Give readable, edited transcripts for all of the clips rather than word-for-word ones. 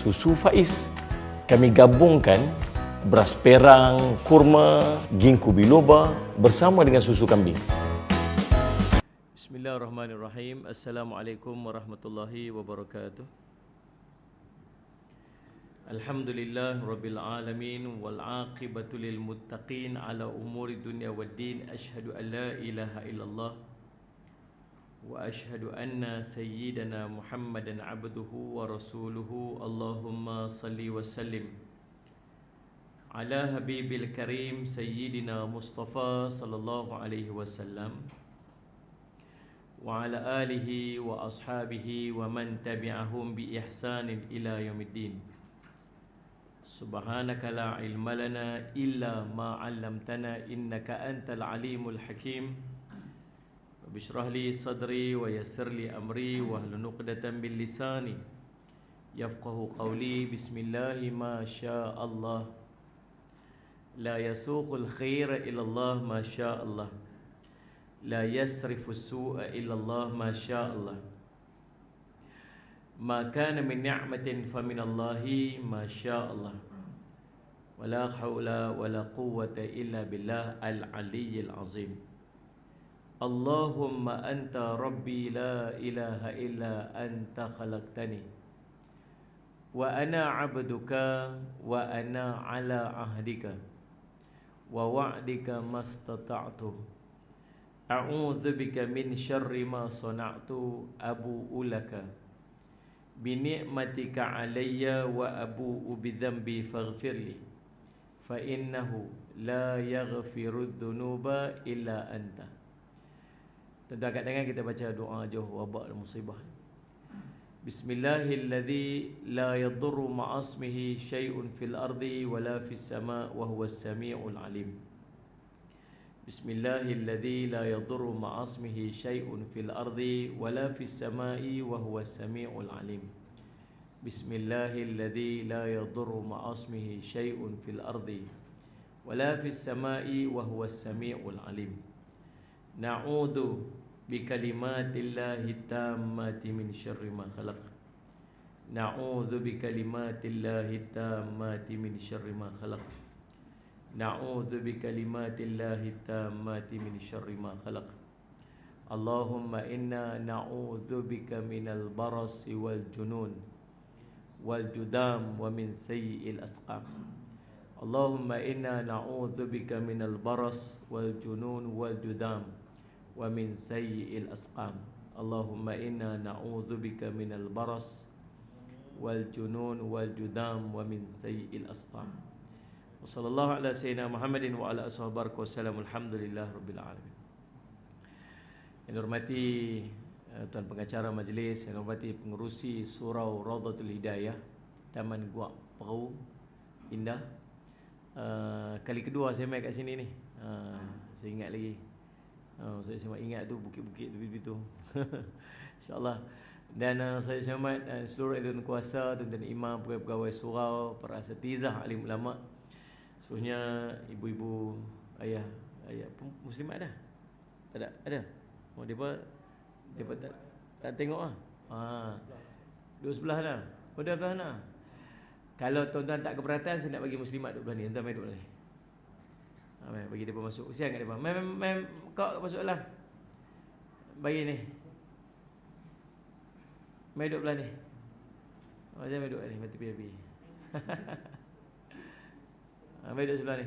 susu Faiz. Kami gabungkan beras perang, kurma, ginkgo biloba bersama dengan susu kambing. Bismillahirrahmanirrahim. Assalamualaikum warahmatullahi wabarakatuh. Alhamdulillah Rabbil Alamin wal aqibatu lil muttaqin ala umuri dunya waddin. Ashhadu an la ilaha illallah wa ashhadu anna sayyidana Muhammadan abduhu wa rasuluhu. Allahumma salli wa sallim ala habibil karim sayyidina Mustafa sallallahu alaihi wasallam wa ala alihi wa ashabihi wa man tabi'ahum bi ihsanin ila yaumiddin. Subhanaka la ilma lana illa ma 'allamtana innaka antal alimul hakim. Bishrah li sadri wa yassir li amri wahlul 'uqdatam min lisani yafqahu qawli. Bismillahi ma syaa Allah la yasuqul khaira illa Allah ma syaa Allah la yasrifus su'a illa Allah ma syaa Allah ma kana min ni'matin fa min Allahi ma syaa Allah wala haula wala quwwata illa billah al-aliyyil azim. Allahumma anta rabbi la ilaha illa anta khalaqtani wa ana 'abduka wa ana 'ala ahdika wa wa'dika mastata'tu. A'udzu bika min syarri ma sana'tu abu'u laka bi ni'matika 'alayya wa abu'u bi dhanbi faghfirli fa innahu la yaghfiru dzunuba illa anta. Tuan-tuan kat tangan kita baca doa jauh wabak dan musibah. Bismillahilladzi la yadurru ma'asmihi syai'un fil ardi wala fis sama' wa huwas sami'ul alim. Bismillahilladzi la yadurru ma'asmihi syai'un fil ardi wala fis sama'i wa huwas sami'ul alim. Bismillahilladzi la yadurru ma'asmihi syai'un fil ardi wala fis sama'i wa huwas sami'ul alim. Na'udzu bikalimatillahi tammati min syarri ma khalaq. Na'udzu bikalimatillahi tammati min syarri ma khalaq. Na'udzu bikalimatillahi tammati min syarri ma khalaq. Allahumma inna na'udzu bika minal barasi wal junun wal judam wa min sayyi'il asqam. Allahumma inna na'udzu bika minal baras wal junun wal judam wa min sayyi'il asqam. Allahumma inna na'udzu bika minal baras wal junun wal judam wa min sayyi'il asqam. Wa sallallahu ala sayyidina Muhammadin wa ala ashabihi wasallam. Alhamdulillah rabbil alamin. Yang hormati tuan pengacara majlis, yang hormati pengerusi surau Raudatul Hidayah Taman Guak Perau Indah. Kali kedua saya mai kat sini ni. Saya ingat lagi. Saya ingat tu bukit-bukit tu. InsyaAllah. Dan saya hormat seluruh ahli kuasa, tuan-tuan imam, pegawai surau, para asatizah, alim ulama, seluruhnya ibu-ibu, ayah muslimat dah? Tak ada? Ada? Oh, depa tak tengok ah. Duduk sebelah dah. Oh, dah belah nah. Kalau tuan-tuan tak keberatan, saya nak bagi muslimat duduk belah ni. Tuan-tuan mai duduk belah ni. Bagi dia masuk. Kesian kat dia. Mem kau masuk dalam. Bagi ni. Mai duduk belah ni. Jangan mai duduk ni, mati tepi. Mai duduk sebelah ni.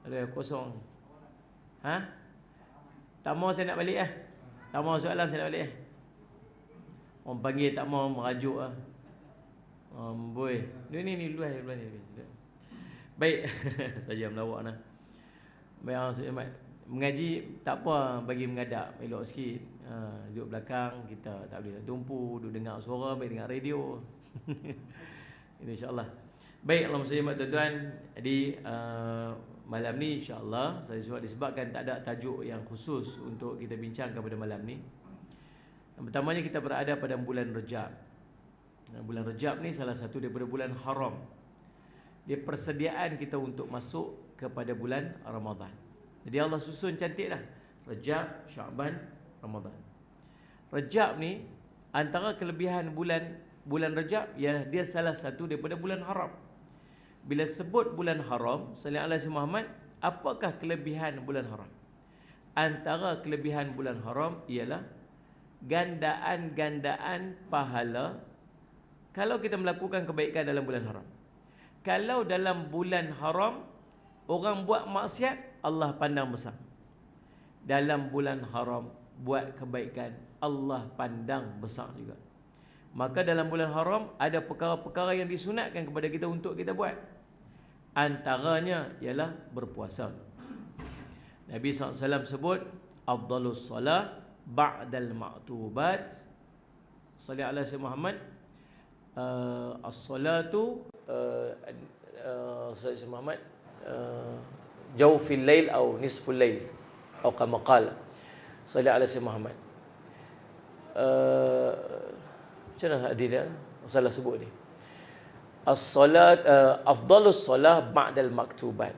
Ada kosong. Tak mau saya nak balik Tak mau soalan saya nak balik Orang panggil tak mau merajuk boy. Ni luar ni. Baik. Saja melawak nah. Baik, mengaji tak apa, bagi mengadap elok sikit. Duduk belakang, kita tak boleh tumpu, duduk dengar suara, baik dengar radio. Ini insya-Allah. Baik, Allahumma salli ala tuan-tuan. Jadi malam ni insya-Allah saya suat disebabkan tak ada tajuk yang khusus untuk kita bincangkan pada malam ni. Yang pertamanya kita berada pada bulan Rejab. Bulan Rejab ni salah satu daripada bulan haram. Dia persediaan kita untuk masuk kepada bulan Ramadan. Jadi Allah susun cantik dah. Rejab, Syaban, Ramadan. Rejab ni antara kelebihan bulan bulan Rajab ialah dia salah satu daripada bulan haram. Bila sebut bulan haram, sallallahu alaihi Muhammad, apakah kelebihan bulan haram? Antara kelebihan bulan haram ialah gandaan-gandaan pahala kalau kita melakukan kebaikan dalam bulan haram. Kalau dalam bulan haram orang buat maksiat, Allah pandang besar. Dalam bulan haram buat kebaikan, Allah pandang besar juga. Maka dalam bulan haram ada perkara-perkara yang disunatkan kepada kita untuk kita buat. Antaranya ialah berpuasa. Nabi SAW sebut, afdalus salah ba'dal ma'tubat. Salli ala Sayyidina Muhammad. As-salatu Sayyidina Muhammad jawfil lail atau nisful lail atau kama qala. Salli ala Sayyidina Muhammad. Macam mana hadis dia? Salah sebut ni. As-salat afdalus salah ba'dal maktubat.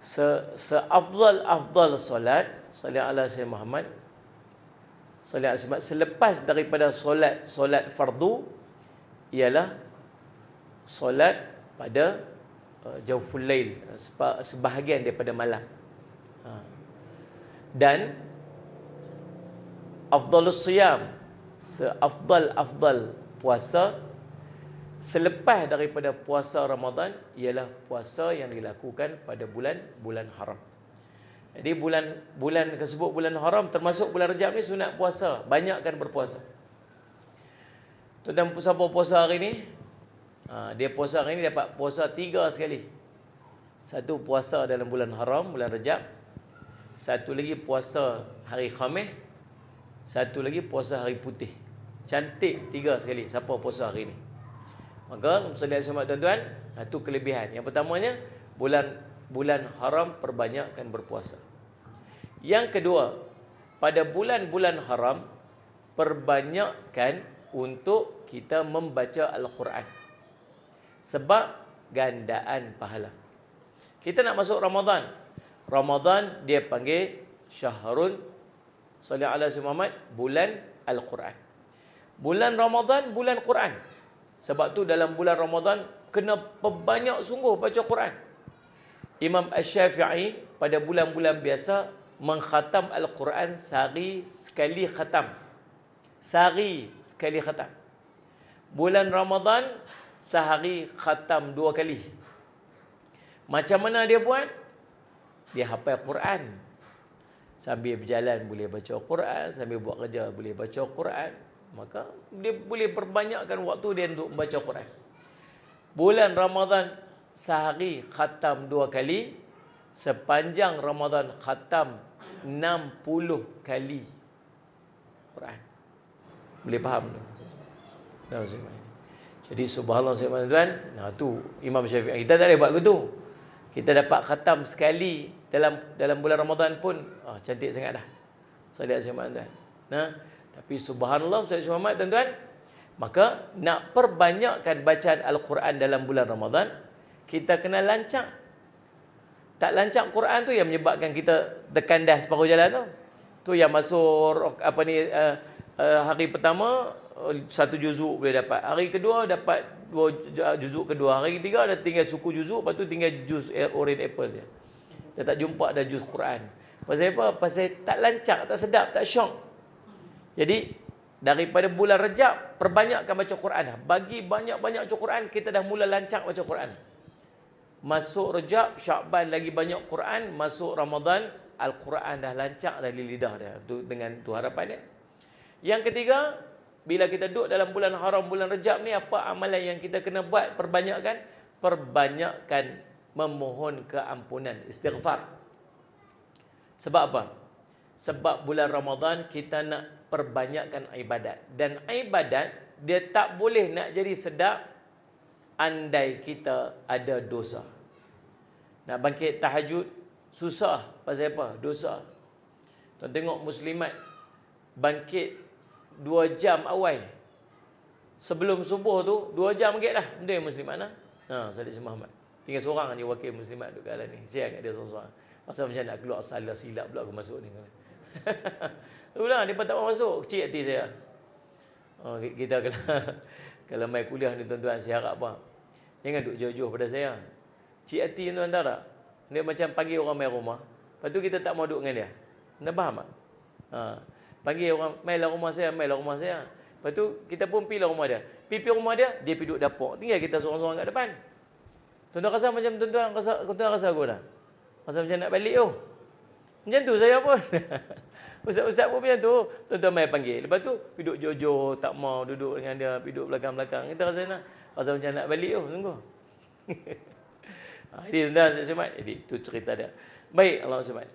Seafdal solat, salli ala Sayyidina Muhammad, salli ala Sayyidina Muhammad, selepas daripada solat fardu ialah solat pada jawful lail, sebahagian daripada malam. Dan afdalus siyam, seafdal puasa selepas daripada puasa Ramadan ialah puasa yang dilakukan pada bulan haram. Jadi bulan tersebut bulan haram, termasuk bulan Rajab ni sunat puasa, banyakkan berpuasa. Tuan-tuan siapa puasa hari ni? Dia puasa hari ni dapat puasa 3 sekali. Satu puasa dalam bulan haram, bulan Rajab. Satu lagi puasa hari Khamis. Satu lagi puasa hari putih. Cantik 3 sekali siapa puasa hari ni. Maka sama tuan-tuan, itu kelebihan. Yang pertamanya, bulan haram perbanyakkan berpuasa. Yang kedua, pada bulan-bulan haram perbanyakkan untuk kita membaca Al-Quran. Sebab gandaan pahala. Kita nak masuk Ramadan. Ramadan dia panggil syahrul sallallahu alaihi Muhammad, bulan Al-Quran. Bulan Ramadan bulan Quran. Sebab tu dalam bulan Ramadan kena perbanyak sungguh baca Quran. Imam Asy-Syafi'i pada bulan-bulan biasa mengkhatam Al-Quran sehari sekali khatam. Sehari sekali khatam. Bulan Ramadan sehari khatam 2 kali. Macam mana dia buat? Dia hafal Quran. Sambil berjalan boleh baca Quran, sambil buat kerja boleh baca Quran. Maka dia boleh perbanyakkan waktu dia untuk membaca Quran. Bulan Ramadan sehari khatam 2 kali. Sepanjang Ramadan khatam 60 kali Quran. Boleh faham tu? Jadi subhanallah tuan-tuan, tu Imam Syafi'i. Kita tak boleh buat begitu. Kita dapat khatam sekali dalam bulan Ramadan pun cantik sangat dah. Salih alaihi tuan-tuan. Tapi subhanallah Muhammad tuan-tuan, maka nak perbanyakkan bacaan Al-Quran dalam bulan Ramadan, kita kena lancang. Tak lancang Quran tu yang menyebabkan kita tekan dah separuh jalan tu. Tu yang masuk hari pertama 1 juzuk boleh dapat. Hari kedua dapat 2 juzuk kedua. Hari ketiga dah tinggal suku juzuk, lepas tu tinggal juz orange apple je. Dah tak jumpa dah juz Quran. Pasal apa? Pasal tak lancang, tak sedap, tak syok. Jadi daripada bulan Rajab perbanyakkan baca Quran dah. Bagi banyak-banyak baca Quran, kita dah mula lancang baca Quran. Masuk Rajab, Syakban lagi banyak Quran, masuk Ramadan Al-Quran dah lancak dari lidah dia. Dengan tu harapan dia. Yang ketiga, bila kita duduk dalam bulan haram, bulan Rajab ni, apa amalan yang kita kena buat? Perbanyakkan memohon keampunan, istighfar. Sebab apa? Sebab bulan Ramadan kita nak perbanyakkan ibadat. Dan ibadat dia tak boleh nak jadi sedap andai kita ada dosa. Nak bangkit tahajud susah. Pasal apa? Dosa. Tuan tengok muslimat bangkit 2 jam awal. Sebelum subuh tu 2 jam bangkit dah. Benda yang muslimat lah. Salih Muhammad. Tinggal seorang ni wakil muslimat duduk kat ni. Siang kat dia seorang-seorang. Pasal macam nak keluar salah silap pula aku masuk ni. Itulah dia pun tak mau masuk. Kecil hati saya. Kita kena Kalau mai kuliah ni tuan-tuan, saya harap apa? Jangan duk jauh-jauh pada saya. Cik hati tuan tahu tak? Dia macam panggil orang mai rumah. Lepas tu kita tak mau duduk dengan dia. Anda faham tak? Panggil orang, mailah rumah saya, mailah rumah saya. Lepas tu kita pun pergi lah rumah dia. Pergi rumah dia, dia pergi duduk dapur. Tinggal kita seorang-seorang kat depan. Tuan-tuan rasa macam tuan-tuan rasa aku dah. Rasa macam nak balik tu. Macam tu saya pun. Ustaz-ustaz pun macam tu. Tuan-tuan mai panggil. Lepas tu duduk jauh-jauh, tak mau duduk dengan dia, duduk belakang-belakang. Kita rasa macam nak balik tu, sungguh. Jadi tuan-tuan selamat. Jadi tu cerita dia. Baik, Allah SWT.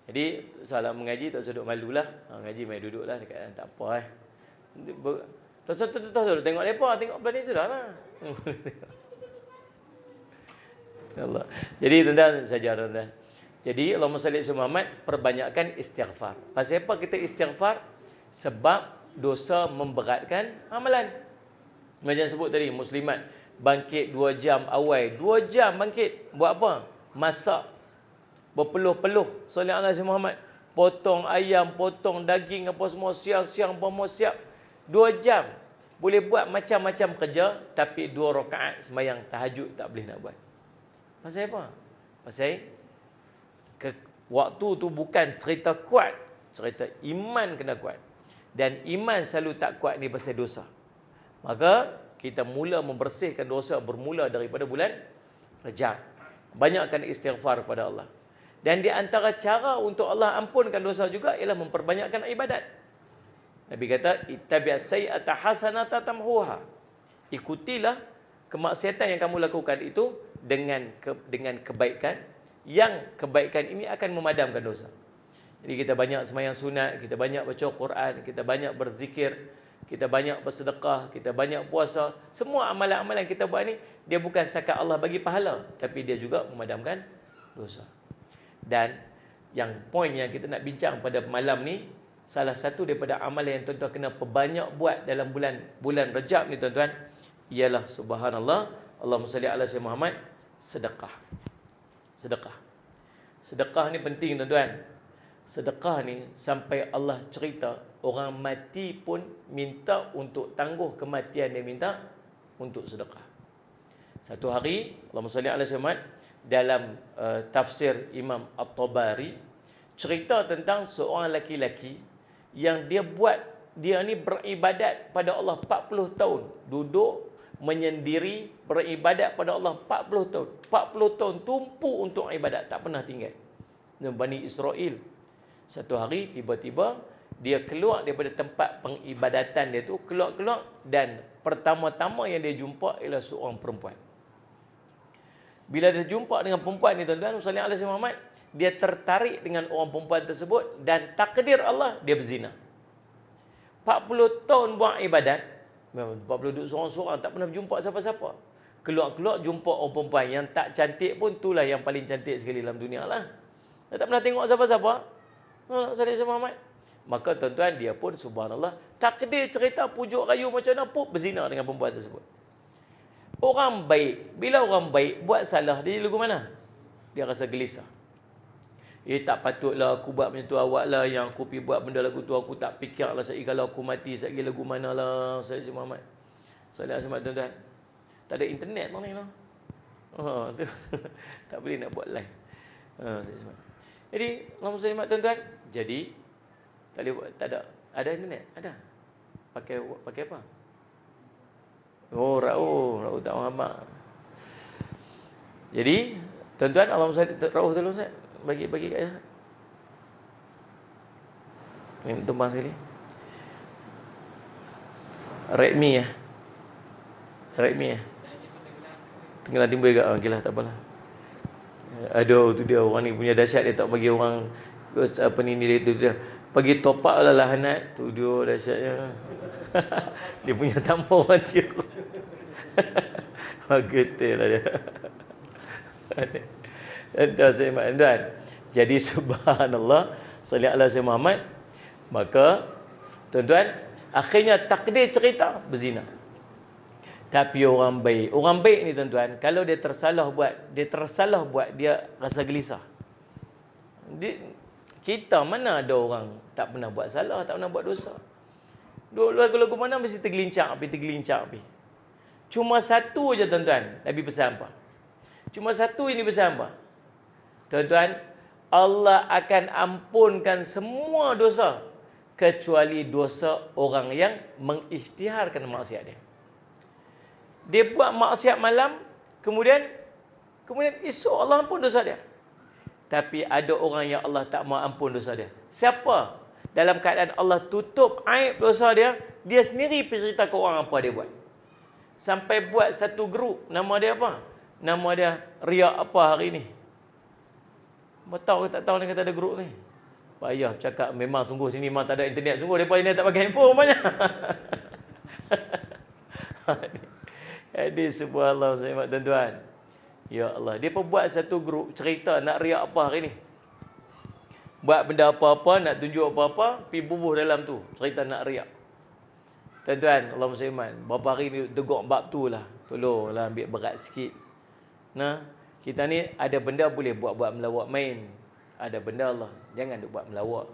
Jadi salah mengaji tak usah duduk malulah. Ngaji mai duduklah dekat tak apa Tahu tengok depa, tengok belah ni sudahlah. Allah. Jadi tuan-tuan saja tuan-tuan. Jadi Allahumma salli ala Muhammad, perbanyakkan istighfar. Pasal apa kita istighfar? Sebab dosa memberatkan amalan. Macam sebut tadi, muslimat bangkit 2 jam awal, 2 jam bangkit. Buat apa? Masak. Berpeluh-peluh. Salli ala Muhammad. Potong ayam, potong daging apa semua, siang-siang apa siap. 2 jam. Boleh buat macam-macam kerja, tapi 2 rakaat sembahyang tahajud tak boleh nak buat. Pasal apa? Pasal waktu tu bukan cerita kuat, cerita iman kena kuat. Dan iman selalu tak kuat ni pasal dosa. Maka kita mula membersihkan dosa bermula daripada bulan Rajab. Banyakkan istighfar kepada Allah. Dan di antara cara untuk Allah ampunkan dosa juga ialah memperbanyakkan ibadat. Nabi kata, ittabi' sayyi'ata hasanata tamhuha. Ikutilah kemaksiatan yang kamu lakukan itu dengan kebaikan, yang kebaikan ini akan memadamkan dosa. Jadi kita banyak sembahyang sunat, kita banyak baca Quran, kita banyak berzikir, kita banyak bersedekah, kita banyak puasa. Semua amalan-amalan kita buat ni, dia bukan setakat Allah bagi pahala, tapi dia juga memadamkan dosa. Dan yang poin yang kita nak bincang pada malam ni, salah satu daripada amalan yang tuan-tuan kena perbanyak buat dalam bulan Rajab ni tuan-tuan, ialah subhanallah, Allahumma salli ala sayyidina Muhammad, sedekah. Sedekah. Sedekah ni penting tuan-tuan. Sedekah ni sampai Allah cerita, orang mati pun minta untuk tangguh kematian dia minta untuk sedekah. Satu hari, Allahumma salli ala sayyidina Muhammad, dalam tafsir Imam At-Tabari, cerita tentang seorang laki-laki yang dia ni beribadat pada Allah 40 tahun. Duduk menyendiri beribadat pada Allah 40 tahun. 40 tahun tumpu untuk ibadat, tak pernah tinggal. Bani Israel. Satu hari tiba-tiba dia keluar daripada tempat pengibadatan dia tu, keluar dan pertama-tama yang dia jumpa ialah seorang perempuan. Bila dia jumpa dengan perempuan ni tuan-tuan, sallallahu alaihi Muhammad, dia tertarik dengan orang perempuan tersebut dan takdir Allah dia berzina. 40 tahun buat ibadat, 40 duduk seorang-seorang, tak pernah jumpa siapa-siapa. Keluar-keluar jumpa orang perempuan yang tak cantik pun, itulah yang paling cantik sekali dalam dunia lah. Dia tak pernah tengok siapa-siapa. Sallallahu alaihi Muhammad. Maka tuan-tuan, dia pun subhanallah, takdir cerita pujuk rayu macam mana pun berzina dengan perempuan tersebut. Orang baik, bila orang baik buat salah, dia lagu mana? Dia rasa gelisah. Tak patutlah aku buat macam tu, awak lah yang aku pergi buat benda lagu tu, aku tak fikir lah kalau aku mati sekali lagu mana lah. Sayyidina Muhammad. Salam sama tuan-tuan. Tak ada internet mana ni lah. Tu. Tak boleh nak buat live. Jadi, Allahumma salli tuan-tuan. Jadi, tak boleh buat, tak ada. Ada internet? Ada. Pakai apa? Rauh tak faham. Jadi, tuan-tuan, Allahumma salli rauh dulu Ustaz. Bagi kat saya. Ini tumpang sekali. Redmi ya. Tenggelam timbul juga. Okeylah, tak apalah. Aduh, tu dia orang ni punya dahsyat, dia tak bagi orang apa ni dia bagi top up lah lahanat. Tu dia dahsyatnya. Dia punya tamu orang tiru. Getel lah dia. Tuan-tuan, jadi subhanallah, salli ala sayyidina Muhammad. Maka tuan-tuan, akhirnya takdir cerita berzina. Tapi orang baik ni tuan-tuan, kalau dia tersalah buat, dia rasa gelisah. Kita mana ada orang tak pernah buat salah, tak pernah buat dosa. Duk lagu-lagu mana mesti tergelincang api. Cuma satu je tuan-tuan, Nabi pesan apa? Cuma satu ini pesan apa? Tuan-tuan, Allah akan ampunkan semua dosa kecuali dosa orang yang mengisytiharkan maksiat dia. Dia buat maksiat malam, kemudian esok Allah ampun dosa dia. Tapi ada orang yang Allah tak mau ampun dosa dia. Siapa? Dalam keadaan Allah tutup aib dosa dia, dia sendiri pergi cerita ke orang apa dia buat. Sampai buat satu grup, nama dia apa? Nama dia Riak apa hari ni? Tahu ke tak tahu ni kata ada grup ni? Payah cakap memang sungguh sini memang tak ada internet. Sungguh mereka ini tak pakai handphone banyak. Ini subhanallah saya tuan-tuan. Ya Allah, dia pun buat satu grup cerita nak riak apa hari ni. Buat benda apa-apa, nak tunjuk apa-apa, pergi bubuh dalam tu, cerita nak riak. Tuan-tuan, Allah musliman, berapa hari ni tegur bab tu lah. Tolonglah ambil berat sikit. Nah, kita ni ada benda boleh buat-buat melawak main. Ada benda Allah, jangan duk buat melawak.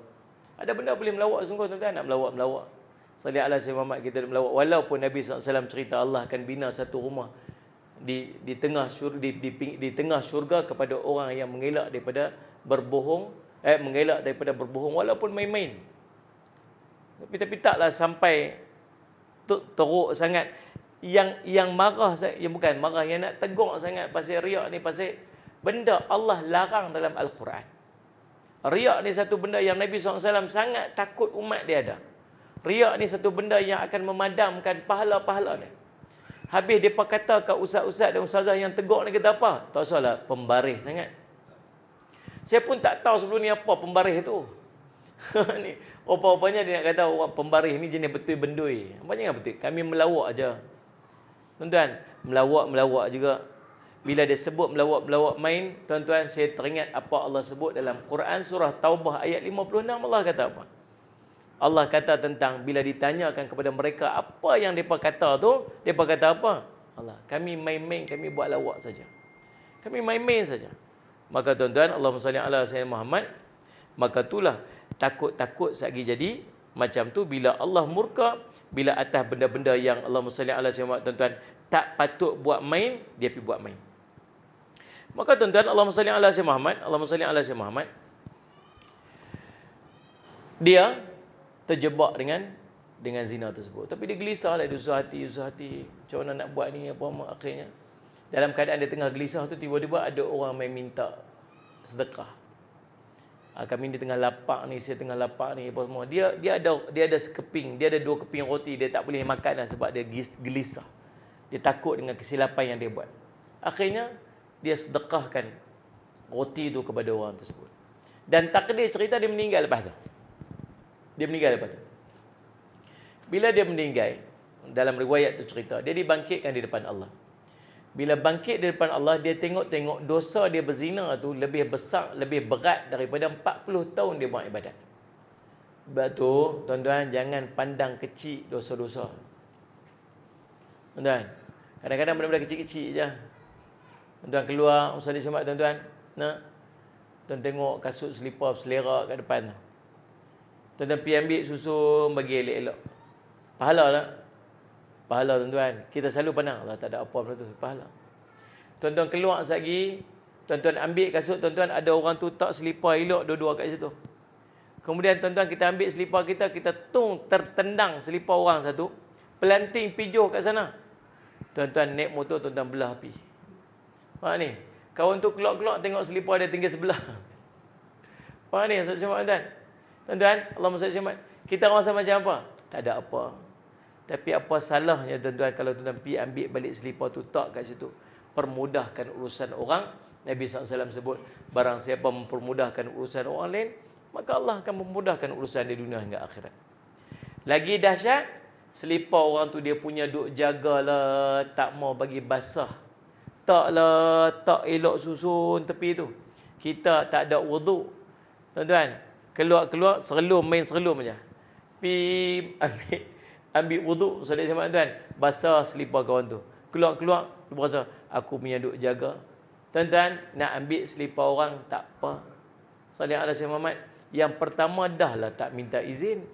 Ada benda boleh melawak sungguh tuan-tuan, nak melawak-melawak. Salih ala Sayyidina Muhammad kita melawak. Walaupun Nabi SAW cerita Allah akan bina satu rumah di tengah syurga kepada orang yang mengelak daripada berbohong, mengelak daripada berbohong walaupun main-main. Tapi taklah sampai teruk sangat yang marah, yang bukan marah, yang nak tegur sangat pasal riak ni, pasal benda Allah larang dalam Al-Quran. Riak ni satu benda yang Nabi SAW sangat takut umat dia ada. Riak ni satu benda yang akan memadamkan pahala-pahala ni. Habis dia kata kat ustaz-ustaz dan ustazah yang tegur ni kata apa? Tak salah, pembarih sangat. Saya pun tak tahu sebelum ni apa pembarih tu. Ni rupa-rupanya dia nak kata orang pembarih ni jenis betul bendui. Apa jangan betul? Kami melawak aja. Tuan-tuan, melawak juga. Bila dia sebut melawak main, tuan-tuan, saya teringat apa Allah sebut dalam Quran surah Taubah ayat 56. Allah kata apa? Allah kata tentang bila ditanyakan kepada mereka apa yang mereka kata tu, mereka kata apa? Allah, kami main-main, kami buat lawak saja. Kami main-main saja. Maka tuan-tuan, Allahumma salli ala Sayyidina Muhammad, maka itulah takut-takut sagi jadi macam tu bila Allah murka, bila atas benda-benda yang Allahumma salli ala Sayyidina Muhammad, tuan-tuan, tak patut buat main, dia pergi buat main. Maka tuan-tuan, Allahumma salli ala Sayyidina Muhammad, Allahumma salli ala Sayyidina Muhammad, dia terjebak dengan zina tersebut. Tapi dia gelisahlah, dia susah hati. Macam mana nak buat ni, apa akhirnya. Dalam keadaan dia tengah gelisah tu, tiba-tiba ada orang main minta sedekah. Kami di tengah lapak ni, saya tengah lapak ni, apa semua. Dia ada sekeping, dia ada 2 keping roti, dia tak boleh makan lah sebab dia gelisah. Dia takut dengan kesilapan yang dia buat. Akhirnya dia sedekahkan roti tu kepada orang tersebut. Dan takdir cerita dia meninggal lepas tu. Bila dia meninggal, dalam riwayat tu cerita, dia dibangkitkan di depan Allah. Bila bangkit di depan Allah, dia tengok dosa dia berzina tu lebih besar, lebih berat daripada 40 tahun dia buat ibadat. Sebab tu, tuan-tuan, jangan pandang kecil dosa-dosa. Tuan-tuan, kadang-kadang benda-benda kecil-kecil je. Tuan-tuan keluar, Ustaz Ismail, tuan-tuan, tuan tengok kasut selipar selera kat depan tu. Tuan-tuan pergi ambil susun, bagi elok-elok. Pahala tak? Pahala tuan-tuan. Kita selalu pandang, Allah tak ada apa benda tu. Pahala. Tuan-tuan keluar lagi, tuan-tuan ambil kasut, tuan-tuan ada orang tu tak selipar elok dua-dua kat situ. Kemudian tuan-tuan kita ambil selipar kita tertendang selipar orang satu. Pelanting pijuh kat sana. Tuan-tuan naik motor, tuan-tuan belah api. Ni, kawan tu keluar-keluar tengok selipar dia tinggal sebelah. Ni, tuan-tuan. Tuan-tuan, Allahumma salli alaihi. Kita rasa macam apa? Tak ada apa. Tapi apa salahnya tuan-tuan kalau tuan-tuan pergi ambil balik selipar tu tak kat situ. Permudahkan urusan orang. Nabi SAW sebut, barang siapa mempermudahkan urusan orang lain, maka Allah akan memudahkan urusan di dunia hingga akhirat. Lagi dahsyat, selipar orang tu dia punya duk jagalah, tak mau bagi basah. Tak elok susun tepi tu. Kita tak ada wudu. Tuan-tuan, keluar main serelum aja. Pi ambil wuduk solat jemaah tuan, basah selipar kawan tu. Keluar berasa aku punya duk jaga. Tuan-tuan, nak ambil selipar orang tak apa. Salih ala Sayyidina Muhammad, yang pertama dahlah tak minta izin.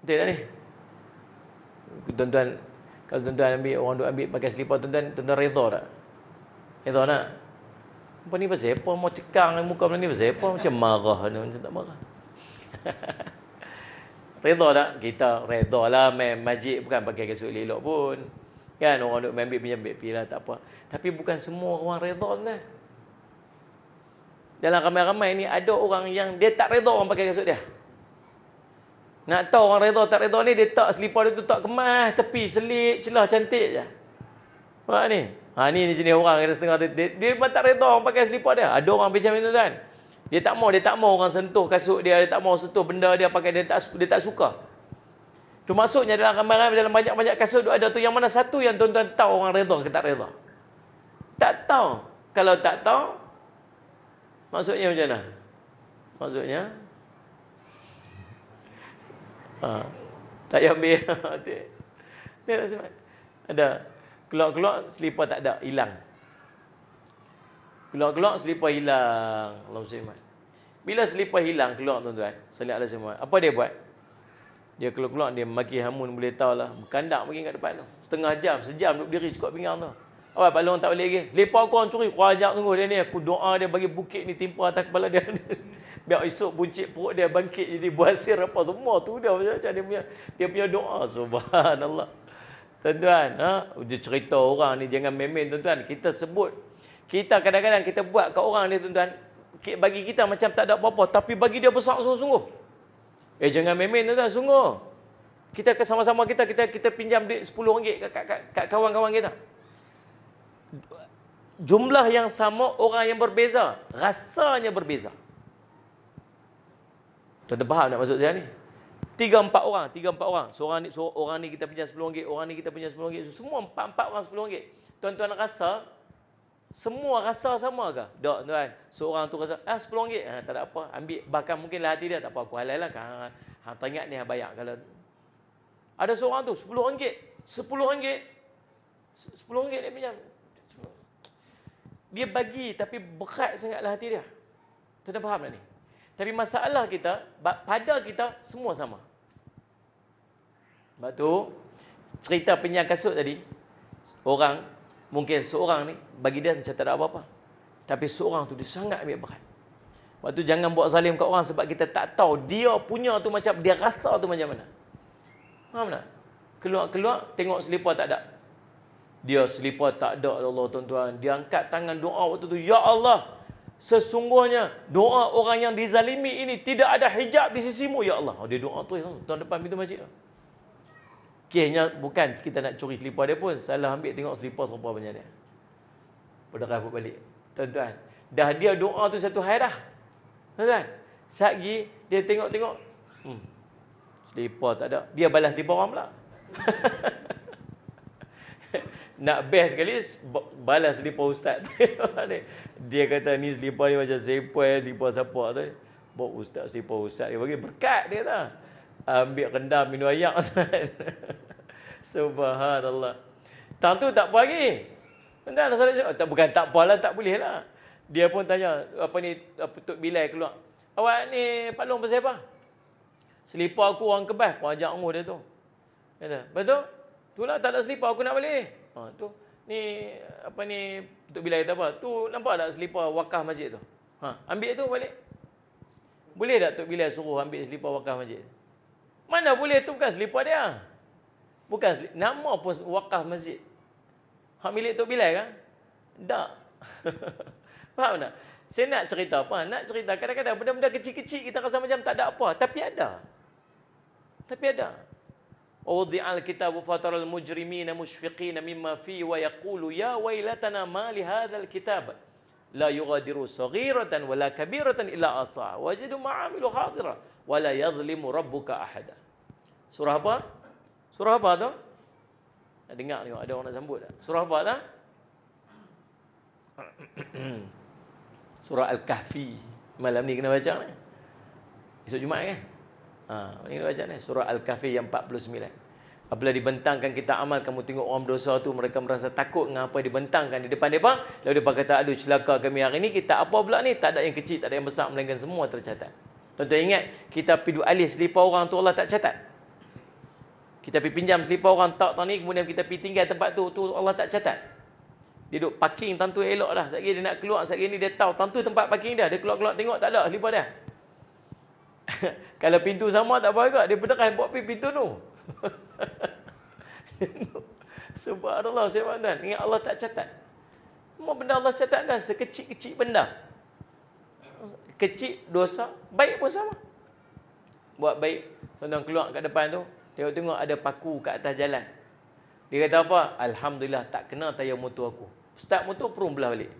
Betul tak ni? Tuan-tuan, Kalau tuan-tuan ambil, orang duk ambil pakai selipar, tuan-tuan redha tak? Redha tak? Apa ni pasal apa? Mau cekang muka macam ni pasal apa? Macam marah ni, macam tak marah. Redha tak? Kita redha lah main masjid, bukan pakai kasut elok pun. Kan orang duk ambil pinjam pi lah, tak apa. Tapi bukan semua orang redha kan. Dalam ramai-ramai ni ada orang yang dia tak redha orang pakai kasut dia. Nak tahu orang redha tak redha ni, dia tak selipar dia tu tak kemas, tepi selit, celah cantik je. Nampak ni? Ni jenis orang kata setengah dia tak redha orang pakai selipar dia. Ada orang macam ni tuan. Dia tak mau orang sentuh kasut dia tak mau sentuh benda dia pakai, dia tak suka. Tu maksudnya dalam ramai-ramai, dalam banyak-banyak kasut ada tu, yang mana satu yang tuan-tuan tahu orang redha ke tak redha? Tak tahu. Kalau tak tahu, maksudnya macam mana? Maksudnya tak payah ambil. Dia nak simpan. Ada. Keluar-keluar, selipar tak ada. Hilang. Keluar-keluar, selipar hilang. Allahumma simpan. Bila selipar hilang, keluar tuan-tuan. Salat Allah semua. Apa dia buat? Dia keluar-keluar, dia maki hamun, boleh tahu lah. Berkandak pergi kat depan tu. Setengah jam, sejam duduk berdiri cukup pinggang tu. Awak Pak Long tak balik lagi. Selipar aku orang curi. Aku ajak tunggu dia ni. Aku doa dia bagi bukit ni timpa atas kepala dia. Biar esok buncit perut dia bangkit jadi buasir apa semua tu dia macam dia punya doa. Subhanallah. Tuan-tuan, dia cerita orang ni jangan main-main tuan-tuan. Kita sebut, kita kadang-kadang kita buat kat orang ni tuan-tuan, bagi kita macam tak ada apa-apa, tapi bagi dia besar sungguh-sungguh. Jangan main-main tuan-tuan, sungguh. Kita sama-sama kita pinjam duit RM10 kat kawan-kawan kita. Jumlah yang sama, orang yang berbeza, rasanya berbeza. Tuan-tuan faham nak maksud saya ni? 3-4 orang. Seorang ni kita pinjam RM10, orang ni kita pinjam RM10. Semua 4 orang RM10. Tuan-tuan rasa semua rasa sama ke? Tak, tuan. Seorang tu rasa RM10. Tak ada apa. Ambil, bahkan mungkinlah hati dia tak apa, aku halal lah. Hang teringat ni bayar. Kalau ada seorang tu RM10. RM10 dia pinjam. Dia bagi tapi berat sangatlah hati dia. Tuan-tuan faham tak ni? Tapi masalah kita, pada kita semua sama. Sebab tu, cerita pinjam kasut tadi, orang, mungkin seorang ni, bagi dia macam tak ada apa-apa. Tapi seorang tu, dia sangat ambil berat. Sebab tu jangan buat zalim kat orang sebab kita tak tahu dia punya tu macam, dia rasa tu macam mana. Faham tak? Keluar-keluar, tengok selipar tak ada. Dia selipar tak ada, Allah tuan-tuan. Dia angkat tangan doa waktu tu, Ya Allah, sesungguhnya doa orang yang dizalimi ini tidak ada hijab di sisimu, Ya Allah. Dia doa tu tuan depan pintu masjid tu. Kisahnya bukan kita nak curi selipar dia pun, salah ambil tengok selipar serupa macam dia. Berderah balik. Tuan-tuan, dah dia doa tu satu hari dah. Tuan-tuan, satgi dia tengok-tengok, selipar tak ada. Dia balas selipar orang pula. Nak best sekali balas selipar ustaz. Dia kata ni selipar ni macam selipar siapa tu. Bawa ustaz selipar ustaz dia bagi berkat dia tak. Ambil rendam minum ayak. Subhanallah. Tang tu tak apa lagi. Entah tak, bukan tak apalah, tak boleh lah. Dia pun tanya apa ni, Tok Bilal keluar. Awak ni Pak Long pasal apa? Selipar aku orang kebas, aku ajak umur dia tu. Kata, betul? Itulah tak ada selipar aku nak balik. Tu ni apa ni Tok Bilal kata apa? Tu nampak tak selipar wakaf masjid tu? Ambil tu balik. Boleh tak Tok Bilal suruh ambil selipar wakaf masjid? Mana boleh, tu bukan selipar dia. Bukan nama pun wakaf masjid. Hak milik Tok Bilal kan? Tak. Faham tak? Saya nak cerita apa? Nak cerita kadang-kadang benda-benda kecil-kecil kita rasa macam tak ada apa, tapi ada. Tapi ada. Wudi'al kitabu fataral mujrimina mushfiqina mimma fi wa yaqulu ya wailatana ma li hadzal kitab la yughadiru saghiratan wala kabiratan illa ahsaha wajadu ma 'amilu hadira wala yadhlimu rabbuka ahada. Surah apa? Surah apa tu? Nak dengar tengok ada orang nak sambut tak? Surah apa tu? Surah Al-Kahfi. Malam ni kena baca ni. Esok Jumaat kan? Ini baca ni surah Al-Kahfi yang 49. Apabila dibentangkan kita amal, kamu tengok orang berdosa tu, mereka merasa takut dengan apa dibentangkan di depan mereka. Lalu mereka kata, aduh celaka kami hari ini, kita apa pula ni? Tak ada yang kecil, tak ada yang besar, melainkan semua tercatat. Tuan-tuan ingat, kita pergi alih selipar orang tu Allah tak catat. Kita pergi pinjam selipar orang tak ni, kemudian kita pergi tinggal tempat tu Allah tak catat. Dia duduk parking tentu elok dah. Sekali dia nak keluar, sekali ni dia tahu tentu tempat parking dah. Dia keluar-keluar tengok tak ada selipar dia. Kalau pintu sama tak apa juga, dia berderas buat pergi pintu tu. Subhanallah, tuan. Ingat Allah tak catat. Semua benda Allah catat dah, sekecil-kecil benda. Kecil dosa, baik pun sama. Buat baik, tuan keluar kat depan tu, tengok-tengok ada paku kat atas jalan. Dia kata apa? Alhamdulillah tak kena tayar motor aku. Start motor perung belah balik.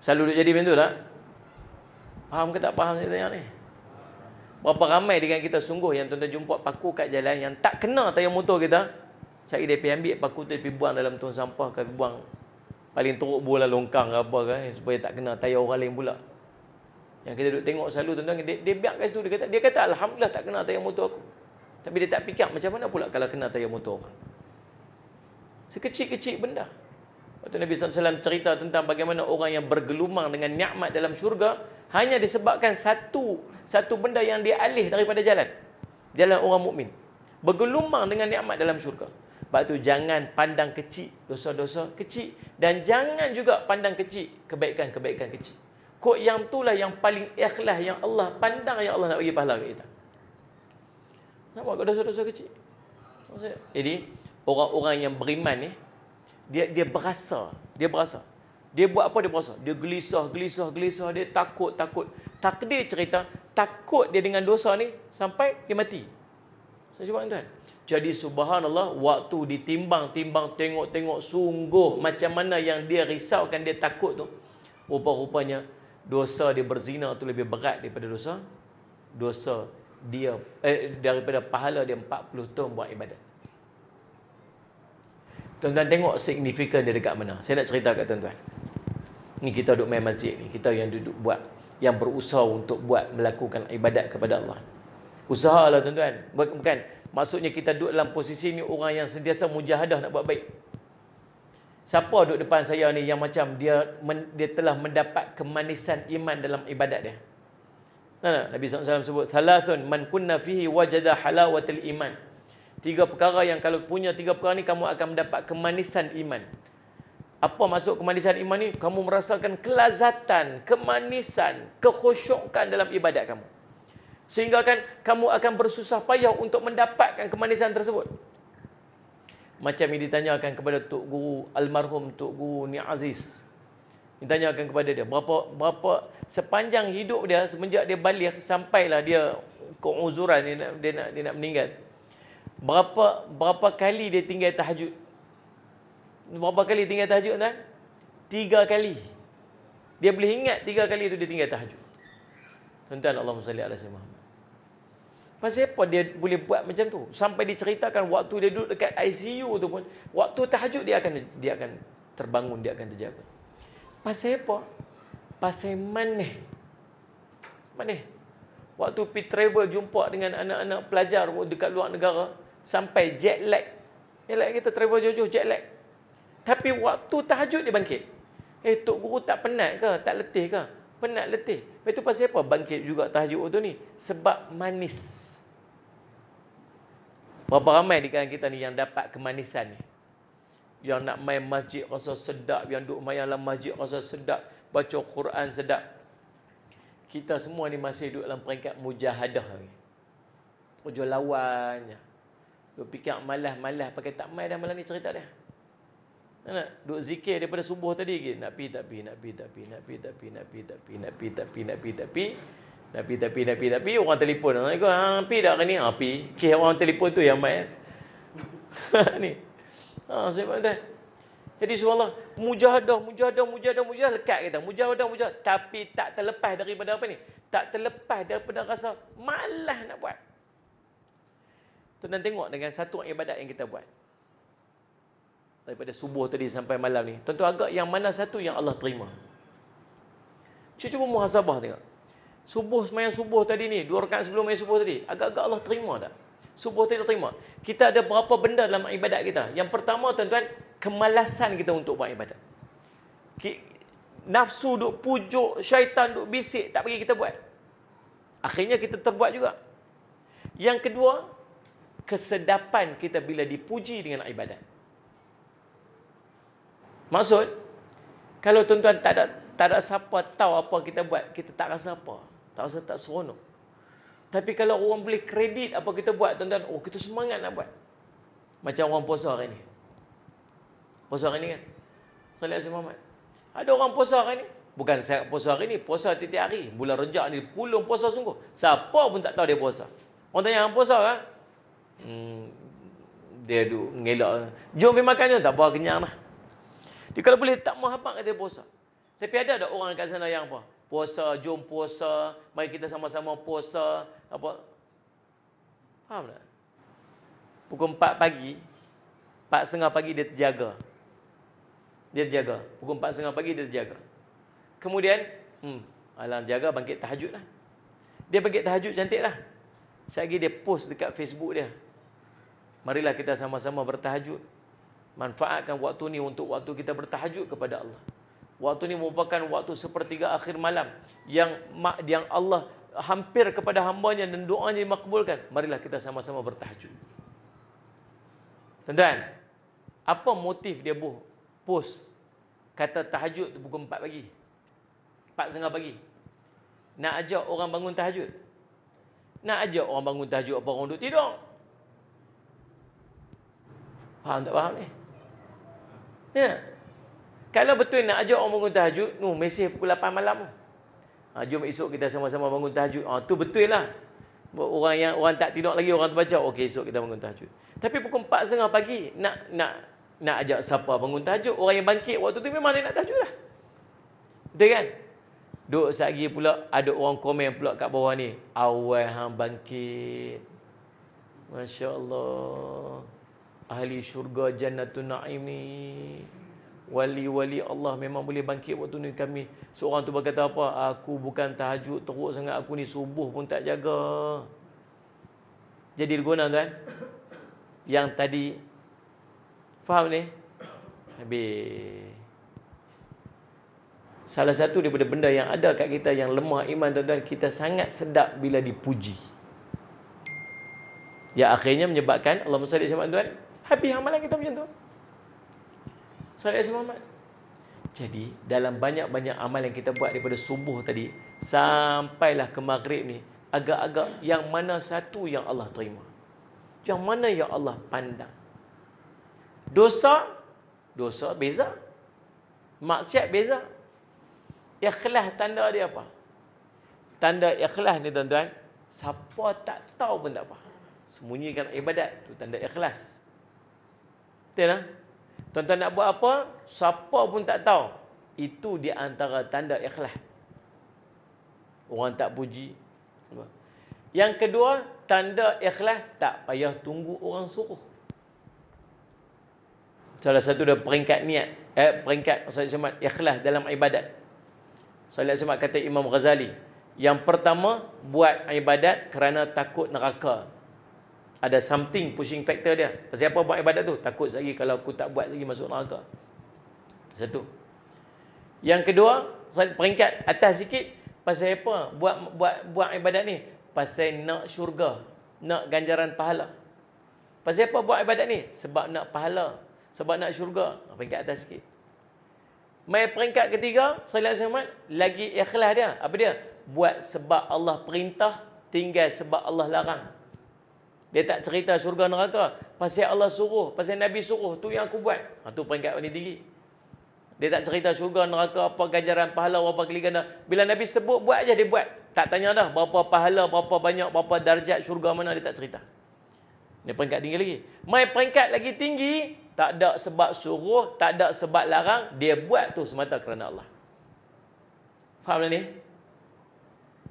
Selalu duk jadi macam tu tak? Faham ke tak faham saya tanya ni? Berapa ramai dengan kita sungguh yang tuan-tuan jumpa paku kat jalan yang tak kena tayar motor kita. Saya dia pergi ambil paku tu, pergi buang dalam tong sampah ke, buang paling teruk bola longkang ke apa kan, supaya tak kena tayar orang lain pula. Yang kita duduk tengok selalu tuan-tuan, dia biar kat situ, dia kata alhamdulillah tak kena tayar motor aku. Tapi dia tak fikir macam mana pula kalau kena tayar motor orang. Sekecil-kecil benda. Waktu Nabi SAW cerita tentang bagaimana orang yang bergelumang dengan nikmat dalam syurga hanya disebabkan satu benda yang dia alih daripada jalan orang mukmin. Bergelumang dengan nikmat dalam syurga. Sebab tu jangan pandang kecil dosa-dosa kecil, dan jangan juga pandang kecil kebaikan-kebaikan kecil. Kok yang itulah yang paling ikhlas, yang Allah pandang, yang Allah nak bagi pahala kat kita. Sama kat dosa-dosa kecil. Jadi orang-orang yang beriman ni, dia berasa. Dia buat apa dia berasa? Dia gelisah, dia takut. Takdir cerita, takut dia dengan dosa ni sampai dia mati. Saya cuba tuan. Jadi subhanallah, waktu ditimbang, tengok sungguh macam mana yang dia risaukan, dia takut tu. Rupa-rupanya dosa dia berzina tu lebih berat daripada dosa dia daripada pahala dia 40 tahun buat ibadat. Tuan-tuan tengok signifikan dia dekat mana. Saya nak cerita kat tuan-tuan. Ni kita duduk main masjid ni, kita yang duduk buat, yang berusaha untuk melakukan ibadat kepada Allah. Usahalah tuan-tuan. Bukan maksudnya kita duduk dalam posisi ni orang yang sentiasa mujahadah nak buat baik. Siapa duduk depan saya ni yang macam dia telah mendapat kemanisan iman dalam ibadat dia? Nabi SAW sebut, "Thalathun man kunna fihi wajada halawatil iman." 3 perkara yang kalau punya 3 perkara ni, kamu akan mendapat kemanisan iman. Apa maksud kemanisan iman ni? Kamu merasakan kelazatan, kemanisan, kekhusyukan dalam ibadat kamu. Sehingga kan kamu akan bersusah payah untuk mendapatkan kemanisan tersebut. Macam yang ditanyakan kepada Tok Guru almarhum Tok Guru Ni Aziz. Ditanyakan kepada dia, berapa sepanjang hidup dia, semenjak dia baligh sampailah dia keuzuran, dia nak meninggal. Berapa kali dia tinggal tahajud? Berapa kali tinggal tahajud tuan? 3 kali. Dia boleh ingat 3 kali itu dia tinggal tahajud. Tuan-tuan, Allahumma salli ala sayyidina Muhammad. Pasal apa dia boleh buat macam tu? Sampai diceritakan waktu dia duduk dekat ICU tu pun, waktu tahajud dia akan terbangun, dia akan terjaga. Pasal apa? Pasal manih. Waktu pergi travel jumpa dengan anak-anak pelajar dekat luar negara, sampai jet lag. Kita travel jauh-jauh jet lag. Tapi waktu tahajud dia bangkit. Tok Guru tak penat ke? Tak letih ke? Penat, letih. Lepas tu pasal apa bangkit juga tahajud tu ni? Sebab manis. Berapa ramai di kalangan kita ni yang dapat kemanisan ni? Yang nak main masjid rasa sedap, yang duduk main dalam masjid rasa sedap, baca Quran sedap. Kita semua ni masih duduk dalam peringkat mujahadah ni. Tujuh lawannya. Duk fikir malas pakai tak mai dah malam ni cerita dia. Nak duk zikir daripada subuh tadi lagi. Nak pi tak pi. Orang telefon. Pi dah hari ni? Pi. Okey, orang telefon tu yang mai. Ni. Saya dah. Jadi subhanallah, mujahadah lekat kita. Mujahadah. Tapi tak terlepas daripada apa ni? Tak terlepas daripada rasa malas nak buat. Tuan-tuan tengok dengan satu ibadat yang kita buat. Daripada subuh tadi sampai malam ni. Tuan-tuan agak yang mana satu yang Allah terima? Cuba muhasabah tengok. Semayang subuh tadi ni, 2 rakaat sebelum main subuh tadi, agak-agak Allah terima tak? Subuh tadi terima. Kita ada berapa benda dalam ibadat kita? Yang pertama tuan-tuan, kemalasan kita untuk buat ibadat. Nafsu duk pujuk, syaitan duk bisik, tak bagi kita buat. Akhirnya kita terbuat juga. Yang kedua, kesedapan kita bila dipuji dengan ibadat. Maksud, kalau tuan-tuan tak ada siapa tahu apa kita buat, kita tak rasa apa. Tak rasa tak seronok. Tapi kalau orang boleh kredit apa kita buat, tuan-tuan, oh kita semangat nak buat. Macam orang puasa hari ni. Puasa hari ni kan? Salih Asy Muhammad. Ada orang puasa hari ni. Bukan saya puasa hari ni, puasa tiap-tiap hari. Bulan Rejab ni, pulung puasa sungguh. Siapa pun tak tahu dia puasa. Orang tanya, hang puasa kan? Dia duduk ngelak. Jom pergi makan je. Tak apa, kenyang lah. Dia kalau boleh tak mau habaq kata puasa. Tapi ada orang kat sana yang apa? Puasa, jom puasa. Mari kita sama-sama puasa. Apa? Faham tak? Pukul 4 pagi, 4:30 pagi dia terjaga. Dia terjaga. Pukul 4:30 pagi dia terjaga. Kemudian, alang jaga bangkit tahajud lah. Dia bangkit tahajud cantik lah. Sekali dia post dekat Facebook dia. Marilah kita sama-sama bertahajud. Manfaatkan waktu ni untuk waktu kita bertahajud kepada Allah. Waktu ni merupakan waktu sepertiga akhir malam yang Allah hampir kepada hambanya dan doanya dimakbulkan. Marilah kita sama-sama bertahajud. Tuan-tuan, apa motif dia post kata tahajud tu pukul 4 pagi? 4:30 pagi. Nak ajak orang bangun tahajud. Nak ajak orang bangun tahajud apa orang duduk tidur? Faham tak faham ni? Ya. Kalau betul nak ajak orang bangun tahajud, mesej pukul 8 malam. Jom esok kita sama-sama bangun tahajud. Tu betul lah. Orang tak tidur lagi, orang terbaca, okey esok kita bangun tahajud. Tapi pukul 4:30 pagi nak ajak siapa bangun tahajud? Orang yang bangkit waktu tu memang dia nak tahajud lah. Betul kan? Duk satgi pula ada orang komen pula kat bawah ni, awal hang bangkit. Masya-Allah. Ahli syurga Jannatun Naim ni. Wali-wali Allah memang boleh bangkit waktu ni kami. Seorang tu berkata apa? Aku bukan tahajud teruk sangat, aku ni subuh pun tak jaga. Jadi guna tuan. Yang tadi faham ni? Habis. Salah satu daripada benda yang ada kat kita yang lemah iman tuan-tuan, kita sangat sedap bila dipuji. Ya akhirnya menyebabkan Allahumma salli alaihi tuan, habis amalan kita macam tu. Salli alaihi Muhammad. Jadi dalam banyak-banyak amal yang kita buat daripada subuh tadi sampailah ke maghrib ni, agak-agak yang mana satu yang Allah terima? Yang mana yang Allah pandang? Dosa beza. Maksiat beza. Ikhlas tanda dia apa? Tanda ikhlas ni tuan-tuan, siapa tak tahu pun tak apa. Sembunyikan ibadat tu tanda ikhlas. Betul tak? Tuan-tuan nak buat apa, siapa pun tak tahu. Itu di antara tanda ikhlas. Orang tak puji. Yang kedua, tanda ikhlas tak payah tunggu orang suruh. Salah satu dia peringkat niat, peringkat ikhlas dalam ibadat. Salih Asy kata Imam Ghazali, yang pertama buat ibadat kerana takut neraka. Ada something pushing factor dia. Pasal apa buat ibadat tu? Takut lagi kalau aku tak buat lagi masuk neraka. Satu. Yang kedua, peringkat atas sikit, pasal apa buat ibadat ni? Pasal nak syurga, nak ganjaran pahala. Pasal apa buat ibadat ni? Sebab nak pahala, sebab nak syurga. Peringkat atas sikit. Mai peringkat ketiga, Salih Asy Muhammad lagi ikhlas dia. Apa dia? Buat sebab Allah perintah, tinggal sebab Allah larang. Dia tak cerita syurga neraka. Pasal Allah suruh, pasal Nabi suruh, tu yang aku buat. Tu peringkat paling tinggi. Dia tak cerita syurga neraka, apa ganjaran pahala, berapa kali ganda. Bila Nabi sebut, buat aja dia buat. Tak tanya dah berapa pahala, berapa banyak, berapa darjat syurga mana, dia tak cerita. Ini peringkat tinggi lagi. Mai peringkat lagi tinggi, tak ada sebab suruh, tak ada sebab larang, dia buat tu semata kerana Allah. Faham tak ni?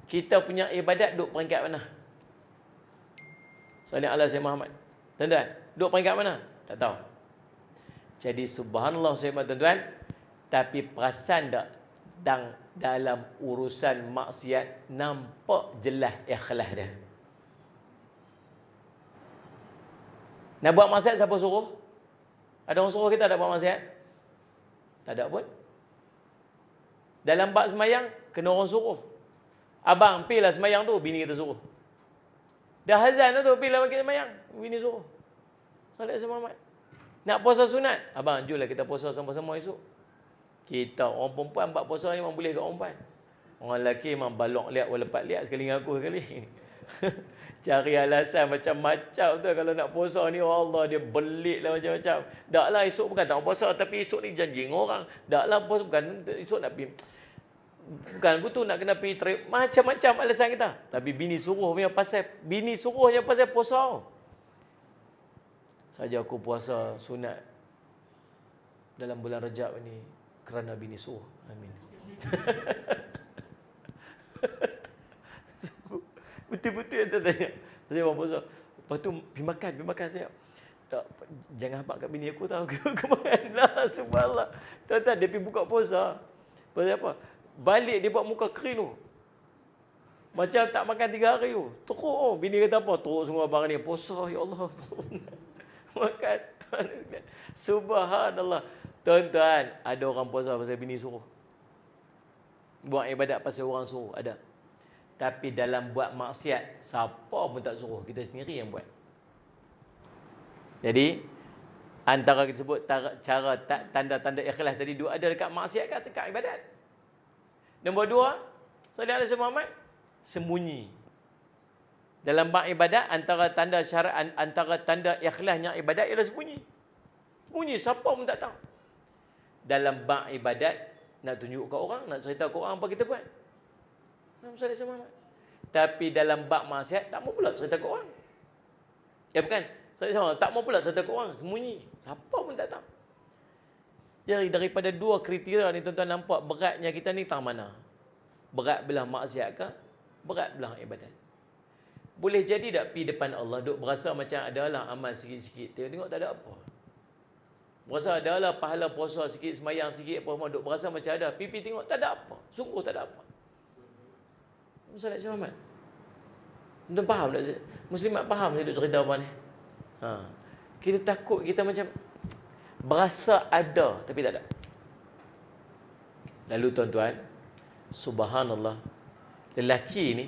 Kita punya ibadat duduk peringkat mana? Salih ala Sayyidina Muhammad. Tuan-tuan, duduk peringkat mana? Tak tahu. Jadi subhanallah tuan-tuan, tapi perasan tak dalam urusan maksiat nampak jelas ikhlas dia. Nak buat maksiat siapa suruh? Ada orang suruh kita tak buat maksiat? Tak ada pun. Dalam bab semayang, kena orang suruh. Abang, pergilah semayang tu, bini kita suruh. Dah azan tu pergi lah bagi sembahyang. Bini suruh. Solat Islam Ahmad. Nak puasa sunat. Abang, jomlah kita puasa sama-sama esok. Kita orang perempuan buat puasa ni memang boleh kat orang perempuan. Orang lelaki memang balok liat walapat liat sekali dengan aku sekali. Cari alasan macam-macam tu kalau nak puasa ni. Allah, dia belik lah macam-macam. Taklah esok bukan tak puasa, tapi esok ni janji dengan orang. Taklah puasa bukan esok nak pergi. Bukan aku tu nak kena pergi trip. Macam-macam alasan kita. Tapi bini suruh punya pasal, bini suruhnya pasal puasa. Saja aku puasa sunat dalam bulan Rajab ni kerana bini suruh. Amin. Betul-betul yang tanya. Saya orang puasa. Lepas tu pergi makan saya. Tak, jangan habaq kat bini aku tahu. Kemana subhanallah. Tuan-tuan dia pergi buka puasa. Pasal apa? Balik dia buat muka kering tu. Macam tak makan 3 hari tu. Teruk. Bini kata apa? Teruk semua abang ni. Puasa ya Allah. Makan. Subhanallah. Tuan-tuan, ada orang puasa pasal bini suruh. Buat ibadat pasal orang suruh. Ada. Tapi dalam buat maksiat, siapa pun tak suruh. Kita sendiri yang buat. Jadi, antara kita sebut cara tanda-tanda ikhlas tadi, dua ada dekat maksiat kan, dekat ibadat. Nombor 2, Sallallahu Alaihi Wasallam, sembunyi. Dalam bab ibadat, antara tanda ikhlasnya ibadat ialah sembunyi. Sembunyi, siapa pun tak tahu. Dalam bab ibadat, nak tunjuk ke orang, nak cerita ke orang apa kita buat. Tapi dalam bab maksiat, tak mau pula cerita ke orang. Ya bukan? Tak mau pula cerita ke orang, sembunyi. Siapa pun tak tahu. Jadi daripada 2 kriteria ni tuan-tuan nampak beratnya kita ni tang mana? Berat belah maksiat ke? Berat belah ibadat. Boleh jadi tak pergi depan Allah duk berasa macam adalah amal sikit-sikit. Tengok tak ada apa. Berasa adalah pahala puasa sikit, semayang sikit apa semua duk berasa macam ada. Pipi tengok tak ada apa. Sungguh tak ada apa. Salat Muhammad. Tuan faham tak? Muslimat faham saya duk cerita apa ni? Kita takut kita macam berasa ada tapi tak ada. Lalu tuan-tuan, subhanallah, lelaki ni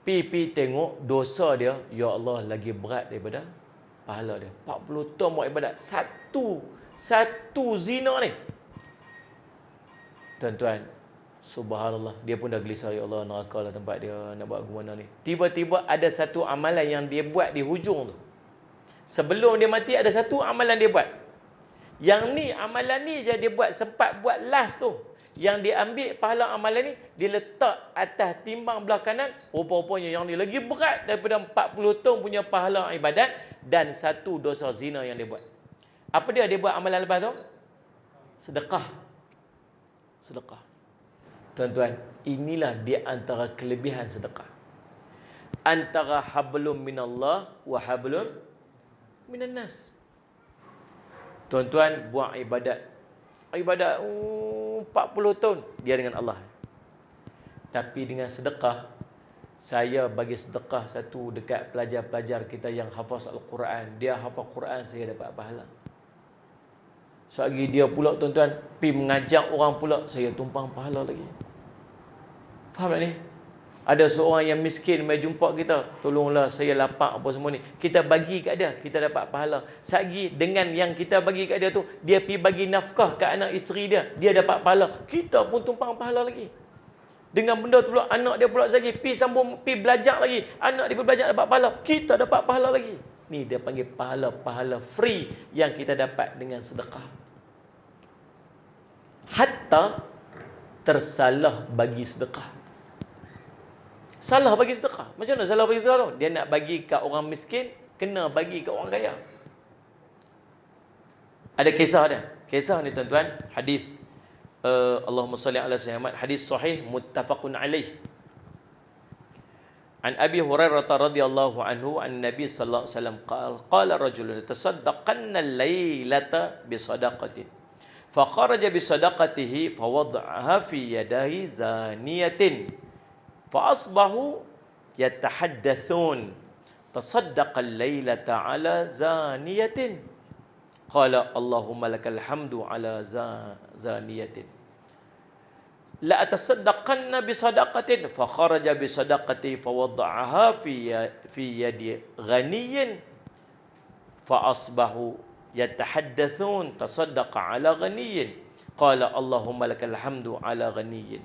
pipi tengok dosa dia, ya Allah lagi berat daripada pahala dia. 40 tahun buat ibadat, satu zina ni. Tuan-tuan, subhanallah, dia pun dah gelisah, ya Allah neraka lah tempat dia, nak buat ke mana ni. Tiba-tiba ada satu amalan yang dia buat di hujung tu. Sebelum dia mati ada satu amalan dia buat. Yang ni amalan ni je dia buat, sempat buat last tu. Yang dia ambil pahala amalan ni, dia letak atas timbang belah kanan. Rupa-rupanya yang ni lagi berat daripada 40 tahun punya pahala ibadat dan satu dosa zina yang dia buat. Apa dia buat amalan lepas tu? Sedekah. Sedekah. Tuan-tuan, inilah di antara kelebihan sedekah. Antara hablum minallah wa hablum minan nas. Tuan-tuan buat ibadat 40 tahun dia dengan Allah. Tapi dengan sedekah, saya bagi sedekah satu dekat pelajar-pelajar kita yang hafaz Al-Quran. Dia hafaz Quran, saya dapat pahala. Selagi dia pula tuan-tuan pergi mengajak orang pula, saya tumpang pahala lagi. Faham tak ni? Ada seorang yang miskin mai jumpa kita, tolonglah saya lapar apa semua ni. Kita bagi kat dia, kita dapat pahala. Selagi dengan yang kita bagi kat dia tu, dia pergi bagi nafkah kat anak isteri dia, dia dapat pahala. Kita pun tumpang pahala lagi. Dengan benda tu pula, anak dia pula lagi pergi sambung, pergi belajar lagi. Anak dia belajar dapat pahala, kita dapat pahala lagi. Ni dia panggil pahala-pahala free yang kita dapat dengan sedekah. Hatta tersalah bagi sedekah. Salah bagi sedekah. Macam mana salah bagi sedekah tu? Dia nak bagi kat orang miskin, kena bagi kat orang kaya. Ada kisah dia. Kisah ni tuan-tuan, hadis Allahumma salli ala sayyidina, hadis sahih muttafaqun alaih. An Abi Hurairah radhiyallahu anhu an Nabi sallallahu alaihi wasallam qala rajulun tasaddaqanna al-lailata bi sadaqatin. Fa kharaja bi sadaqatihi fa wada'aha fi yadahi zaniyatin. فأصبحوا يتحدثون تصدق الليلة على زانية قال اللهم لك الحمد على زانية. la atasaddaqanna bi sadaqatin fa kharaja bi sadaqati fa wada'aha fi yadi ghaniyyin fa asbahu yatahaddathun tasaddaqa ala ghaniyyin qala Allahumma lakal hamdu ala ghaniyyin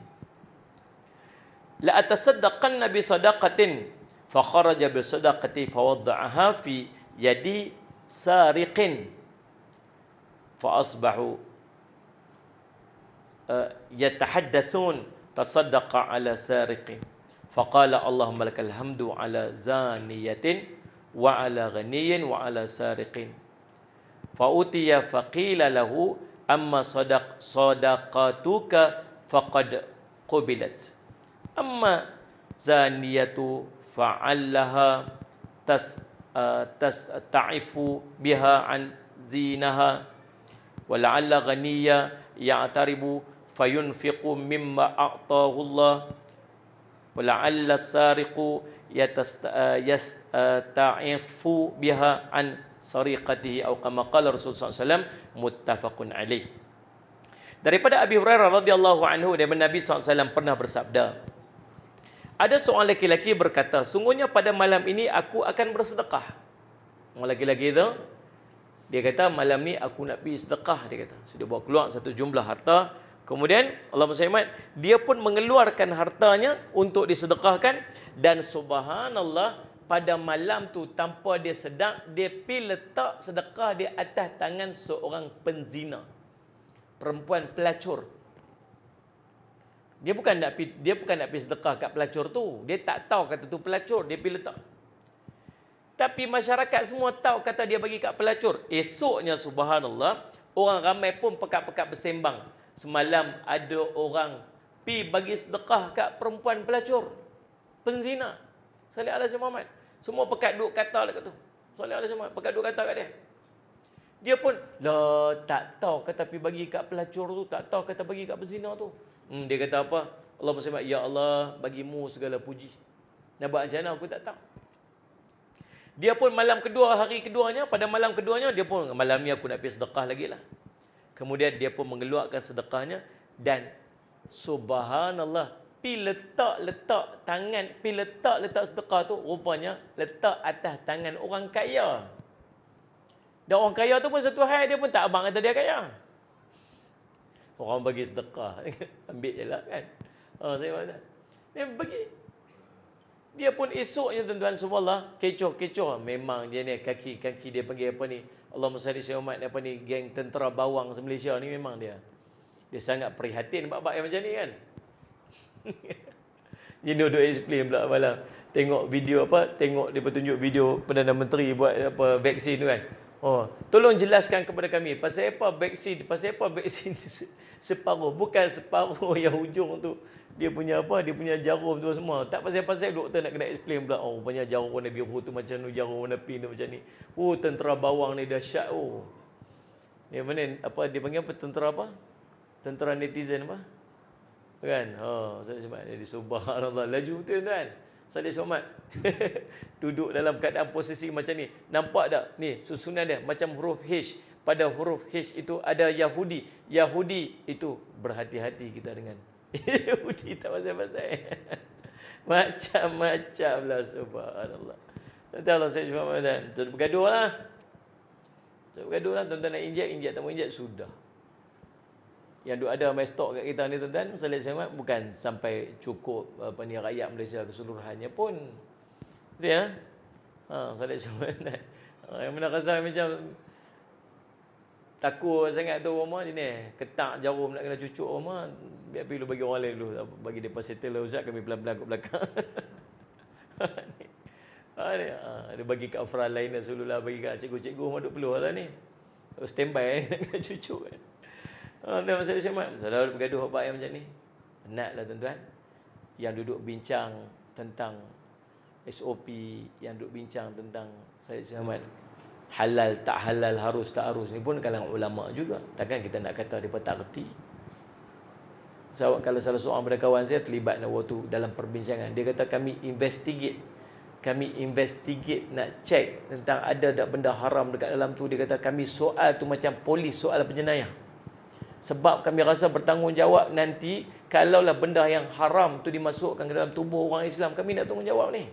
la atasaddaqanna bi sadaqatin fa kharaja bi sadaqati fa wada'aha fi yadi sariqin fa asbahu yatahaddathun tasaddaqa ala sariqin faqala Allahumma lakal hamdu ala zaniyatin wa ala ghaniyin wa ala sariqin fa utiya faqila lahu amma sadaqatuka faqad qubilat amma zaniyatu fa'allaha ta'ifu biha an zinaha wa la'alla ghaniya ya'taribu fayunfiqu mimma a'tahu Allah wa la'alla as-sariqu yasta'ifu biha an sariqatihi atau kama qala Rasulullah SAW muttafaqun alaih. Daripada Abi Hurairah radhiyallahu anhu, dari Nabi SAW pernah bersabda, ada seorang lelaki berkata, sungguhnya pada malam ini aku akan bersedekah. Orang lelaki itu, dia kata, malam ni aku nak pergi sedekah, dia kata. So, dia bawa keluar satu jumlah harta. Kemudian, Allah SWT, dia pun mengeluarkan hartanya untuk disedekahkan. Dan subhanallah, pada malam tu, tanpa dia sedar, dia pergi letak sedekah di atas tangan seorang penzina. Perempuan pelacur. Dia bukan nak pergi sedekah kat pelacur tu. Dia tak tahu kata tu pelacur, dia pergi letak. Tapi masyarakat semua tahu kata dia bagi kat pelacur. Esoknya subhanallah, orang ramai pun pekat-pekat bersembang. Semalam ada orang pi bagi sedekah kat perempuan pelacur, penzina. Salih alaihi Muhammad. Semua pekat duk kata dekat tu. Salih alaihi Muhammad pekat duk kata kat dia. Dia pun tak tahu kata pi bagi kat pelacur tu, tak tahu kata bagi kat penzina tu. Dia kata apa? Allah SWT, ya Allah, bagimu segala puji. Nak buat macam mana aku tak tahu. Dia pun malam kedua, hari keduanya, pada malam keduanya, dia pun, malam ni aku nak pergi sedekah lagi lah. Kemudian dia pun mengeluarkan sedekahnya, dan subhanallah, pi letak sedekah tu, rupanya letak atas tangan orang kaya. Dan orang kaya tu pun satu hal, dia pun tak abang kata dia kaya. Orang bagi sedekah, ambil je lah kan. Saya kata, dia bagi. Dia pun esoknya tuan-tuan subhanallah, kecoh-kecoh. Memang dia ni, kaki dia panggil apa ni, Allahumma salli Muhammad, apa ni, geng tentera bawang se-Malaysia ni memang dia. Dia sangat prihatin bab-bab yang macam ni kan. Dia duduk explain pula malam. Tengok video apa, tengok dia tunjuk video Perdana Menteri buat apa vaksin tu kan. Tolong jelaskan kepada kami pasal apa vaksin separuh, bukan separuh yang hujung tu dia punya apa, dia punya jarum tu semua. Tak pasal-pasal doktor nak kena explain pula. Rupanya jarum warna biru tu macam ni, jarum warna pink tu macam ni. Tentera bawang ni dahsyat. Ni mana apa dia panggil apa, tentera apa? Tentera netizen apa? Kan? Saya sebab jadi subhanallah laju betul kan? Salih Somat duduk dalam keadaan posisi macam ni. Nampak tak? Ni susunan dia macam huruf H. Pada huruf H itu ada Yahudi. Yahudi itu berhati-hati kita dengan Yahudi, tak pasal-pasal. Macam-macam lah subhanallah. Nanti Allah saya cuma macam tu. Bergaduh lah. Tuan-tuan nak injek, tak mau injek, sudah. Yang duk ada main stok kat kita ni tuan-tuan, Salih Selamat bukan sampai cukup apa ni rakyat Malaysia keseluruhannya pun. Dia Salih Selamat. Yang mana rasa macam takut sangat tu rumah ni, ketak jarum nak kena cucuk rumah, biar pergi bagi orang lain dulu, bagi depa settle lah Ustaz, kami pelan-pelan kat belakang. Dia bagi kat afral lain dah sululah, bagi kat cikgu-cikgu rumah duk peluh lah ni. Standby nak kena cucuk kan. Dan masalah syamat, masalah bergaduh apa yang macam ni. Penatlah tuan-tuan. Yang duduk bincang tentang SOP, yang duduk bincang tentang Said Syamat, halal tak halal, harus tak harus, ni pun kalangan ulama juga. Takkan kita nak kata mereka tak reti. So, kalau salah seorang daripada kawan saya terlibat waktu dalam perbincangan, dia kata kami investigate nak cek tentang ada tak benda haram dekat dalam tu. Dia kata kami soal tu macam polis soal penjenayah. Sebab kami rasa bertanggungjawab nanti kalaulah benda yang haram tu dimasukkan ke dalam tubuh orang Islam, kami nak tanggungjawab ni.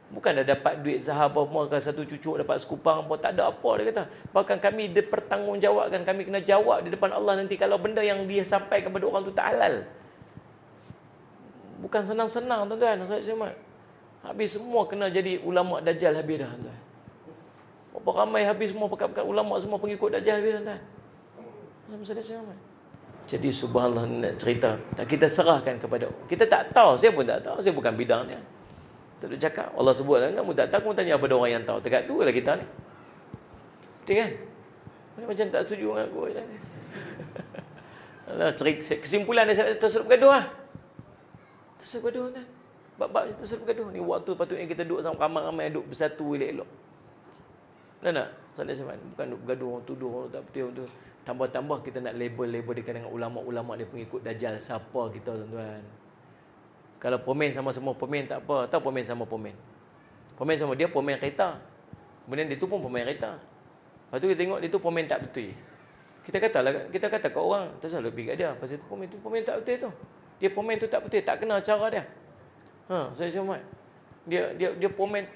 Bukan dah dapat duit sahab apa, kan satu cucuk dapat sekupang apa, tak ada apa dia kata. Bahkan kami dipertanggungjawabkan, kami kena jawab di depan Allah nanti kalau benda yang dia sampaikan kepada orang tu tak halal. Bukan senang-senang tuan-tuan, Ustaz Syamad. Habis semua kena jadi ulama dajjal habis dah tuan. Berapa ramai habis semua pekat-pekat ulama semua pengikut dajjal habis tuan. Ustaz Syamad. Jadi subhanallah nak cerita, tak kita serahkan kepada. Kita tak tahu, saya pun tak tahu, saya bukan bidang dia. Tak ada cakap, Allah sebut lah, kamu tak tahu, kamu tanya pada orang yang tahu. Dekat tu lah kita ni. Betul kan? Macam tak setuju dengan aku. Alah, kesimpulan dia tersuruh bergaduh lah. Tersuruh bergaduh kan? Bab-bab tersuruh bergaduh. Ni waktu patutnya kita duduk sama ramai-ramai, duduk bersatu elok-elok. Tak? Salih Syamad. Bukan duduk bergaduh, orang tuduh, orang tak betul. Tambah-tambah kita nak label-label dekat dengan ulama-ulama dia pengikut dajjal. Siapa kita tuan-tuan? Kalau pomen sama semua pomen tak apa. Tahu pomen sama pomen. Pomen sama dia pomen kereta. Kemudian dia tu pun pomen kereta. Lepas tu kita tengok dia tu pomen tak betul. Kita kata kat orang, tak salah pergi kat dia. Pasal tu pomen tak betul tu. Dia pomen tu tak betul, tak kena cara dia. Saya Syamad. Dia pomen,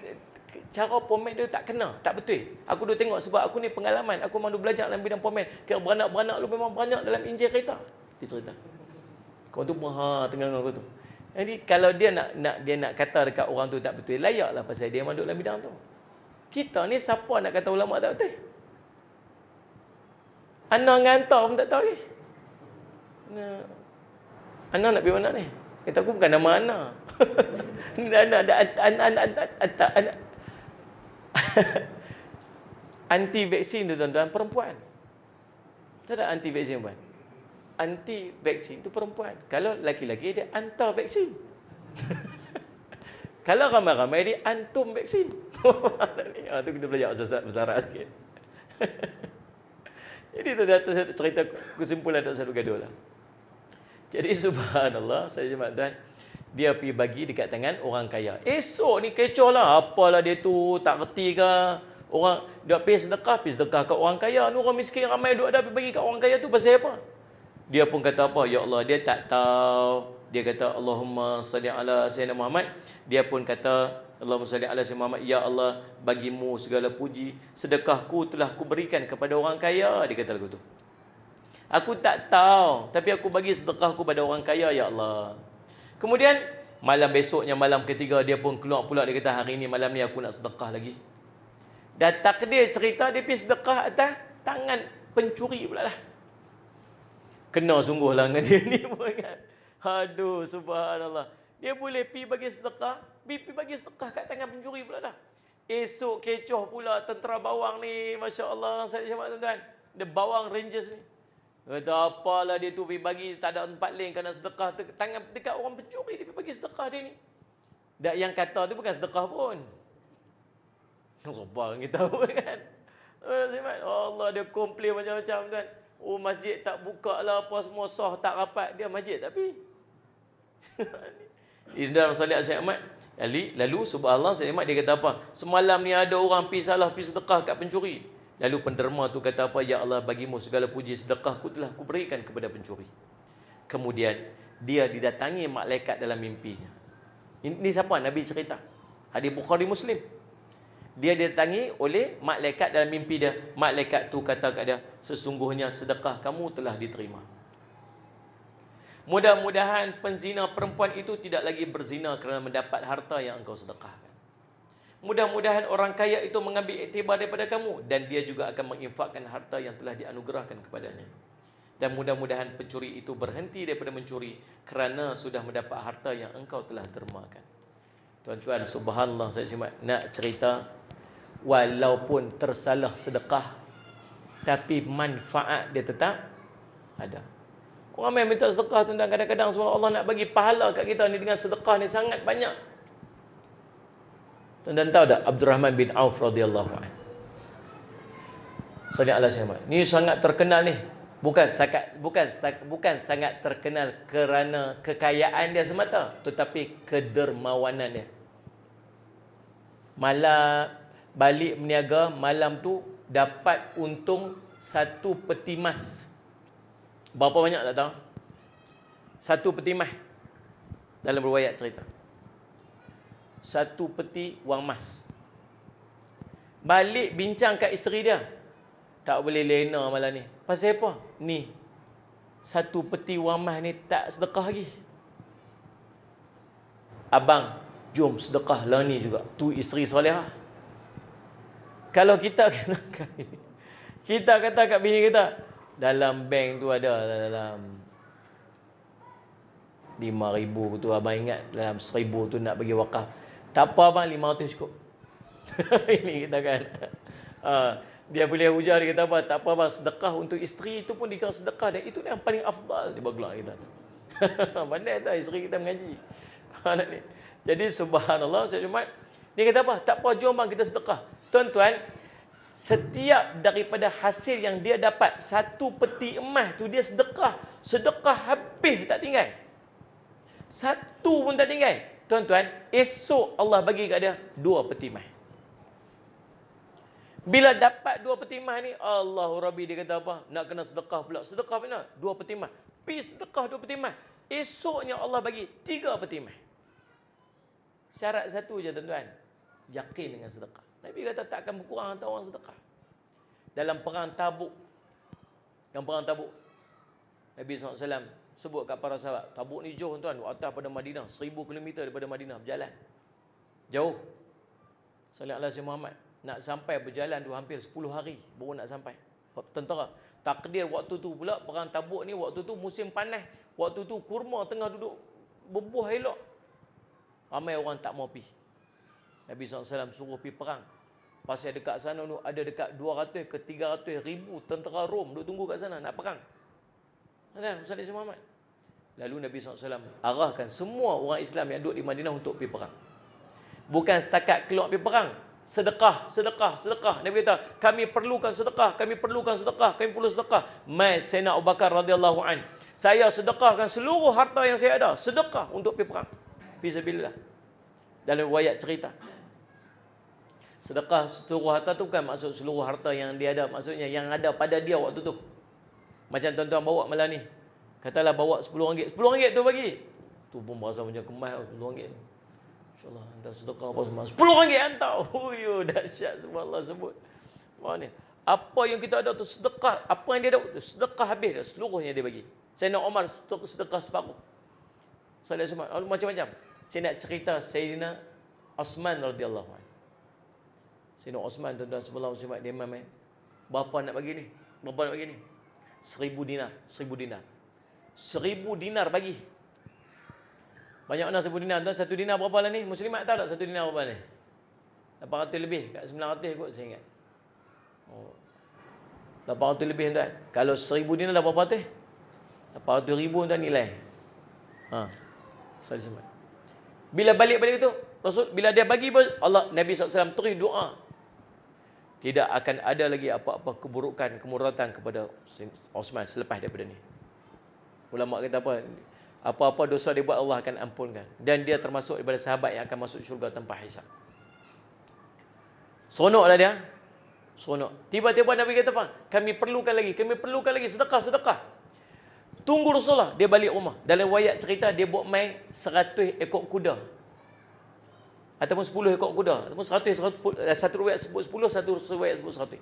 cara pomen dia tak kena, tak betul. Aku duk tengok sebab aku ni pengalaman, aku memang duk belajar dalam bidang pomen. Kira beranak-beranak lu memang banyak dalam injil kereta. Dia cerita. Kau tu tengah aku tu. Jadi kalau dia nak kata dekat orang tu tak betul, layaklah pasal dia memang duk dalam bidang tu. Kita ni siapa nak kata ulama tak betul? Ana ngantar pun tak tahu ni. Ana nak pergi mana ni? Kata aku bukan nama Ana. Ana anti vaksin tu tuan-tuan, perempuan. Tak ada anti vaksin puan. Anti vaksin tu perempuan. Kalau laki-laki dia antar vaksin. Kalau ramai-ramai dia antum vaksin. Tu kita belajar bahasa sikit. Jadi tu cerita kesimpulan tak selalu gaduh lah. Jadi subhanallah, saya jemaah tuan, dia pergi bagi dekat tangan orang kaya. Esok ni kecoh lah, apalah dia tu, tak reti ke. Orang dia pergi sedekah kat orang kaya. Ni orang miskin ramai duk ada pergi bagi kat orang kaya tu pasal apa? Dia pun kata apa? Ya Allah, dia tak tahu. Dia kata Allahumma salli ala Sayyidina Muhammad. Dia pun kata Allahumma salli ala Sayyidina Muhammad. Ya Allah, bagimu segala puji. Sedekahku telah ku berikan kepada orang kaya. Dia kata lagu tu. Aku tak tahu, tapi aku bagi sedekahku pada orang kaya, ya Allah. Kemudian malam besoknya, malam ketiga, dia pun keluar pula. Dia kata hari ni malam ni aku nak sedekah lagi. Dan takdir cerita dia pergi sedekah atas tangan pencuri pula lah. Kena sungguh lah dengan dia ni pun kan. Aduh, subhanallah. Dia boleh pergi bagi sedekah, pergi bagi sedekah kat tangan pencuri pula dah. Esok kecoh pula tentera bawang ni, Masya Allah, saya syamat tuan-tuan. Dia bawang Rangers ni. Kata apalah dia tu pergi bagi, tak ada tempat lain kerana sedekah tangan dekat orang pencuri, dia pergi bagi sedekah dia ni. Dan yang kata tu bukan sedekah pun. Sobat kita pun kan. Allah, dia komplain macam-macam kan. Oh, masjid tak buka lah, apa semua sah tak rapat. Dia masjid tapi di dalam Salih Syekh Ahmad, lalu subhanallah Syekh Ahmad dia kata apa? Semalam ni ada orang pergi salah pergi sedekah kat pencuri. Lalu penderma tu kata apa? Ya Allah, bagimu segala puji, sedekahku telah ku berikan kepada pencuri. Kemudian dia didatangi malaikat dalam mimpinya. Ini siapa? Nabi cerita. Hadis Bukhari Muslim. Dia didatangi oleh malaikat dalam mimpi dia. Malaikat tu kata kat dia, sesungguhnya sedekah kamu telah diterima. Mudah-mudahan penzina perempuan itu tidak lagi berzina kerana mendapat harta yang engkau sedekahkan. Mudah-mudahan orang kaya itu mengambil iktibar daripada kamu dan dia juga akan menginfakkan harta yang telah dianugerahkan kepadanya. Dan mudah-mudahan pencuri itu berhenti daripada mencuri kerana sudah mendapat harta yang engkau telah dermakan. Tuan-tuan, subhanallah, saya cuma nak cerita, walaupun tersalah sedekah, tapi manfaat dia tetap ada. Orang yang minta sedekah tu, kadang-kadang semua Allah nak bagi pahala kat kita ni dengan sedekah ni sangat banyak. Tuan-tuan tahu tak Abdurrahman bin Auf radhiyallahu anhu? Sallallahu alaihi wasallam. Ni sangat terkenal ni. Bukan sangat terkenal kerana kekayaan dia semata, tetapi kedermawanan dia. Malam balik berniaga, malam tu dapat untung 1 peti emas. Berapa banyak tak tahu? 1 peti emas. Dalam riwayat cerita. 1 peti wang emas. Balik bincang kat isteri dia. Tak boleh lena malam ni. Pasal apa? Ni. 1 peti wang emas ni tak sedekah lagi. Abang, jom sedekah lah ni juga. Tu isteri solehah. Kalau kita kita kata kat bini kita, dalam bank tu ada dalam 5,000 tu, abang ingat dalam 1,000 tu nak bagi wakaf. Tak apa abang, 500 cukup. Ini kita kan. Dia boleh hujah, dia kata apa? Tak apa abang, sedekah untuk isteri itu pun dikira sedekah, dan itu yang paling afdal di baglah kita. Pandai tak isteri kita mengaji. Ni. Jadi subhanallah, saya Jumaat dia kata apa? Tak apa, jom bang kita sedekah. Tuan-tuan, setiap daripada hasil yang dia dapat 1 peti emas tu dia sedekah. Sedekah habis tak tinggal. 1 pun tak tinggal. Tuan-tuan, esok Allah bagi kat dia 2 peti emas. Bila dapat 2 peti emas ni, Allahu Rabbi, dia kata apa? Nak kena sedekah pula. Sedekah mana? 2 peti emas. Pergi sedekah 2 peti emas. Esoknya Allah bagi 3 peti emas. Syarat satu je tuan-tuan. Yakin dengan sedekah. Nabi kata tak akan berkurang hantar orang sedekah. Dalam perang Tabuk. Yang perang Tabuk. Nabi SAW sebut kat para sahabat. Tabuk ni jauh tuan. Atas pada Madinah. 1,000 km daripada Madinah. Berjalan. Jauh. Sallallahu alaihi Muhammad. Nak sampai berjalan tu hampir 10 hari. Baru nak sampai. Tentera. Takdir waktu tu pula. Perang Tabuk ni waktu tu musim panas. Waktu tu kurma tengah duduk berbuah elok. Ramai orang tak mau pergi. Nabi SAW suruh pergi perang. Pasal dekat sana tu ada dekat 200 ke 300 ribu tentera Rom duduk tunggu kat sana nak perang. Kan Ustaz Muhammad. Lalu Nabi SAW arahkan semua orang Islam yang duduk di Madinah untuk pergi perang. Bukan setakat keluar pergi perang. Sedekah, sedekah, sedekah. Nabi kata, kami perlukan sedekah, kami perlukan sedekah, kami perlu sedekah. Mai Sayyidina Abu Bakar radhiyallahu an. Saya sedekahkan seluruh harta yang saya ada, sedekah untuk pergi perang. Fisabilillah. Dalam riwayat cerita. Sedekah seluruh harta tu bukan maksud seluruh harta yang dia ada, maksudnya yang ada pada dia waktu tu. Macam tuan-tuan bawa malam ni. Katalah bawa RM10. RM10 tu bagi. Tu pun berasa macam kemas RM10. InsyaAllah hantar sedekah apa semua. RM10 hantar. Oh yo, dahsyat subhanallah sebut. Mana? Apa yang kita ada tu sedekah. Apa yang dia ada tu sedekah habis dah. Seluruhnya dia bagi. Sayyidina Umar sedekah separuh. Macam-macam. Saya nak cerita Sayyidina Osman radhiyallahu anhu. Sayyidina Osman tuan-tuan sebelum Jumaat dia imam. Berapa nak bagi ni? Berapa nak bagi ni? 1,000 dinar. 1,000 dinar. 1,000 dinar bagi. Banyak mana 1,000 dinar tuan? 1 dinar berapa lah ni? Muslimat tahu tak 1 dinar berapa ni? 800 lebih. Kat 900 kot saya ingat. Oh. 800 lebih tuan. Kalau 1,000 dinar dah berapa tu? 800,000 tuan nilai. Salat. Bila balik-balik tu, Rasul bila dia bagi Allah Nabi SAW terus doa. Tidak akan ada lagi apa-apa keburukan, kemuratan kepada Osman selepas daripada ni. Ulama kata apa? Apa-apa dosa dia buat Allah akan ampunkan. Dan dia termasuk daripada sahabat yang akan masuk syurga tanpa hisab. Seronoklah dia. Seronok. Tiba-tiba Nabi kata apa? Kami perlukan lagi sedekah. Tunggu Rasulullah, dia balik rumah. Dalam riwayat cerita dia buat main 100 ekor kuda. Ataupun 10 ekor kuda. Ataupun 100, satu riwayat sebut 10, satu riwayat sebut 100.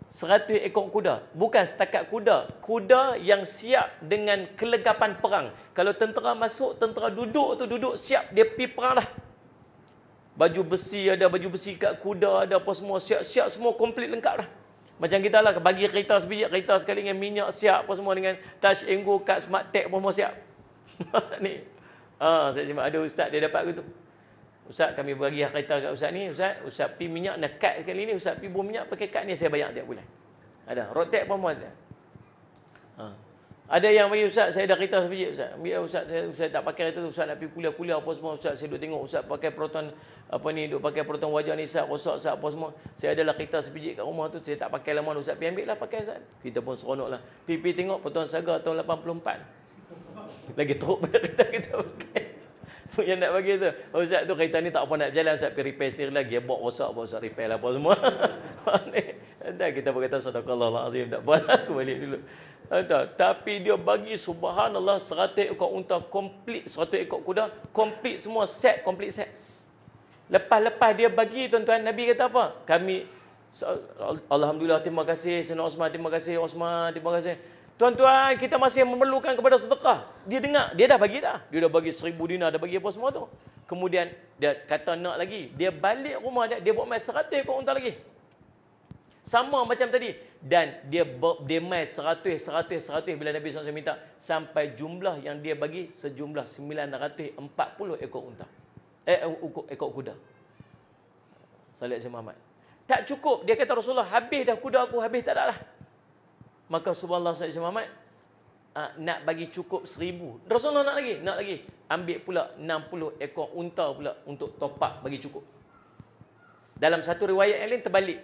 100 ekor kuda. Bukan setakat kuda. Kuda yang siap dengan kelengkapan perang. Kalau tentera masuk, tentera duduk tu, duduk siap. Dia pergi perang dah. Baju besi ada, baju besi kat kuda ada, apa semua. Siap-siap semua, komplit lengkap dah. Macam kita lah, bagi kereta sebiji, kereta sekali dengan minyak siap, apa semua dengan touch and go, kad smart tag, apa semua siap. Ni. Saya cuma ada ustaz dia dapat gitu. Ustaz kami bagi kereta kat ustaz ni, ustaz pi minyak nak kad kali ni, ustaz pi buang minyak pakai kad ni saya bayar tiap bulan. Ada, road tag apa semua ada. Ada yang bagi ustaz saya dah kereta sebiji ustaz. Biar ustaz saya tak pakai kereta tu, ustaz nak pergi kuliah apa semua, ustaz saya duk tengok ustaz pakai proton apa ni, duk pakai proton wajah ni ustaz rosak ustaz apa semua. Saya adalah kereta sebiji kat rumah tu, saya tak pakai lama ustaz pergi ambil lah pakai ustaz. Kita pun seronoklah. Pergi tengok proton Saga tahun 84. Lagi teruk pada kereta kita pakai. Yang nak bagi tu. Ustaz tu kereta ni tak apa nak berjalan, ustaz pergi repair sendiri lagi. Gearbox rosak apa ustaz repair lah apa semua. Dan kita berkata sadaqallahul azim, tak apa lah, aku balik dulu. Tapi dia bagi subhanallah 100 ekor unta komplit, 100 ekor kuda komplit semua, komplit set. Lepas dia bagi tuan-tuan, Nabi kata apa? Alhamdulillah, terima kasih Sayyidina Osman, terima kasih Osman, terima kasih. Tuan-tuan, kita masih memerlukan kepada sedekah. Dia dengar, dia dah bagi dah. Dia dah bagi 1000 dinar, dah bagi apa semua tu. Kemudian dia kata nak lagi. Dia balik rumah dia buat mai 100 ekor unta lagi. Sama macam tadi. Dan dia mai 100 bila Nabi SAW minta. Sampai jumlah yang dia bagi sejumlah 940 ekor unta. Ekor kuda. Salat Syekh Muhammad. Tak cukup. Dia kata Rasulullah, habis dah kuda aku, habis tak ada lah. Maka subhanallah Syekh Muhammad nak bagi cukup 1000. Rasulullah nak lagi. Ambil pula 60 ekor unta pula untuk top up bagi cukup. Dalam satu riwayat yang lain terbalik.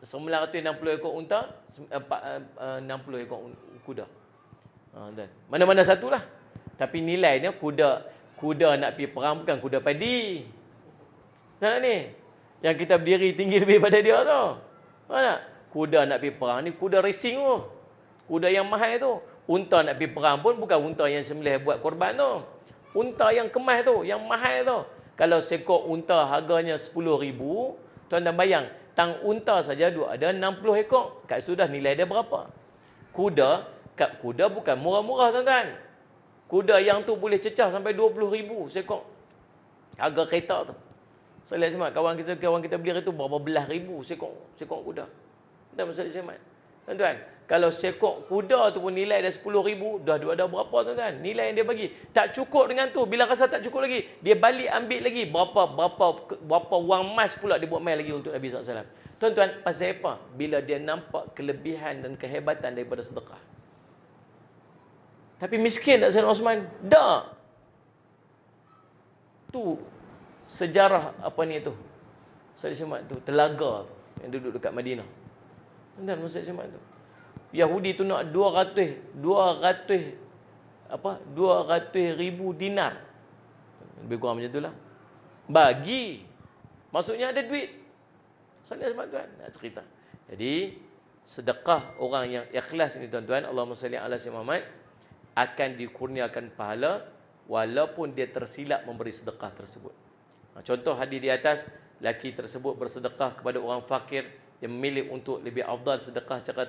960 ekor unta, 60 ekor kuda. Dan mana-mana satulah. Tapi nilainya kuda nak pergi perang bukan kuda padi. Nak ni. Yang kita berdiri tinggi lebih pada dia tu. Mana? Kuda nak pergi perang ni kuda racing tu. Kuda yang mahal tu. Unta nak pergi perang pun bukan unta yang sembelih buat korban tu. Unta yang kemas tu, yang mahal tu. Kalau sekor unta harganya 10,000, tuan-tuan bayang, tang unta saja ada 60 ekor. Kat situ dah nilai dia berapa? Kuda bukan murah-murah tuan-tuan. Kuda yang tu boleh cecah sampai 20,000 sekor. Harga kereta tu. Saya lihat semat, kawan kita beli tu berapa belas ribu sekor kuda. Dah masa semat. Tuan-tuan, kalau sekor kuda tu pun nilai dah 10,000, dah ada berapa tuan-tuan? Nilai yang dia bagi. Tak cukup dengan tu. Bila rasa tak cukup lagi, dia balik ambil lagi berapa wang emas pula dia buat mai lagi untuk Nabi SAW. Tuan-tuan, pasal apa? Bila dia nampak kelebihan dan kehebatan daripada sedekah. Tapi miskin tak Sayyidina Osman? Tak. Tu sejarah apa ni tu? Sayyidina Osman tu, telaga tu yang duduk dekat Madinah. Dan Sayyidina Osman tu. Yahudi tu nak 200,000 dinar. Lebih kurang macam itulah. Bagi. Maksudnya ada duit. Sayyidina Osman tuan nak cerita. Jadi sedekah orang yang ikhlas ni tuan-tuan, Allahumma salli ala Sayyidina Muhammad, akan dikurniakan pahala walaupun dia tersilap memberi sedekah tersebut. Contoh hadis di atas, lelaki tersebut bersedekah kepada orang fakir, dia memilih untuk lebih afdal sedekah cara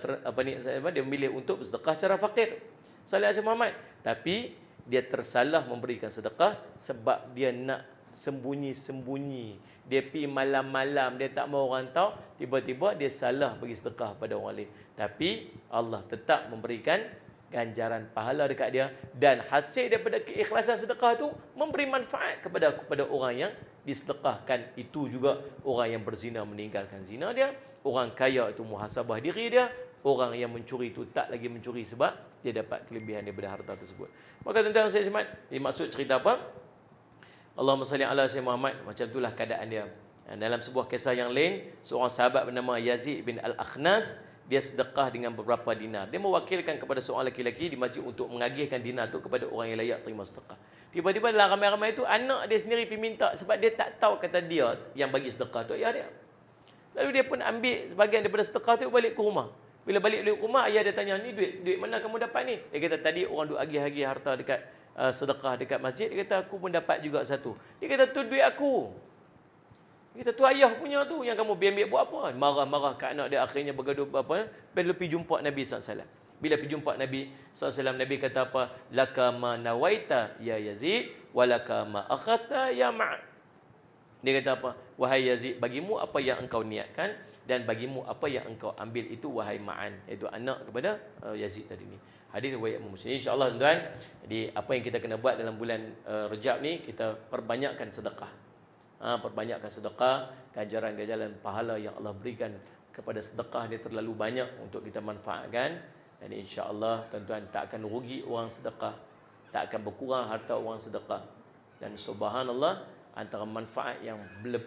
dia memilih untuk bersedekah cara fakir. Salih Syekh Muhammad, tapi dia tersalah memberikan sedekah sebab dia nak sembunyi-sembunyi. Dia pergi malam-malam, dia tak mau orang tahu, tiba-tiba dia salah bagi sedekah pada orang lain. Tapi Allah tetap memberikan ganjaran pahala dekat dia, dan hasil daripada keikhlasan sedekah tu memberi manfaat kepada orang yang disedekahkan. Itu juga orang yang berzina meninggalkan zina dia, orang kaya itu muhasabah diri dia, orang yang mencuri itu tak lagi mencuri sebab dia dapat kelebihan daripada harta tersebut. Maka tuan-tuan saya semat, maksud cerita apa? Allahumma salli ala Sayyidina Muhammad, macam itulah keadaan dia. Dan dalam sebuah kisah yang lain, seorang sahabat bernama Yazid bin Al-Akhnas, dia sedekah dengan beberapa dinar. Dia mewakilkan kepada seorang lelaki di masjid untuk mengagihkan dinar tu kepada orang yang layak terima sedekah. Tiba-tiba dalam ramai-ramai itu, anak dia sendiri pergi minta sebab dia tak tahu kata dia yang bagi sedekah tu ayah dia. Lalu dia pun ambil sebahagian daripada sedekah tu balik ke rumah. Bila balik ke rumah, ayah dia tanya, ni duit mana kamu dapat ni? Dia kata, tadi orang duk agih-agih harta dekat sedekah dekat masjid. Dia kata, aku pun dapat juga satu. Dia kata, tu duit aku. Kita tu ayah punya tu, yang kamu ambil buat apa? Marah-marah kat anak dia, akhirnya bergaduh apa? Bila pergi jumpa Nabi SAW. Bila pergi jumpa Nabi SAW, Nabi kata apa? Laka ma nawaita ya Yazid, walaka ma akhata ya Ma'. Dia kata apa? Wahai Yazid, bagimu apa yang engkau niatkan, dan bagimu apa yang engkau ambil itu wahai Ma'an, iaitu anak kepada Yazid tadi ni. Hadis riwayat Muslim. InsyaAllah tuan-tuan, jadi apa yang kita kena buat dalam bulan Rejab ni, kita perbanyakkan sedekah. Perbanyakkan sedekah, ganjaran-ganjaran pahala yang Allah berikan kepada sedekah dia terlalu banyak untuk kita manfaatkan. Dan insya-Allah tuan-tuan tak akan rugi orang sedekah, tak akan berkurang harta orang sedekah. Dan subhanallah, antara manfaat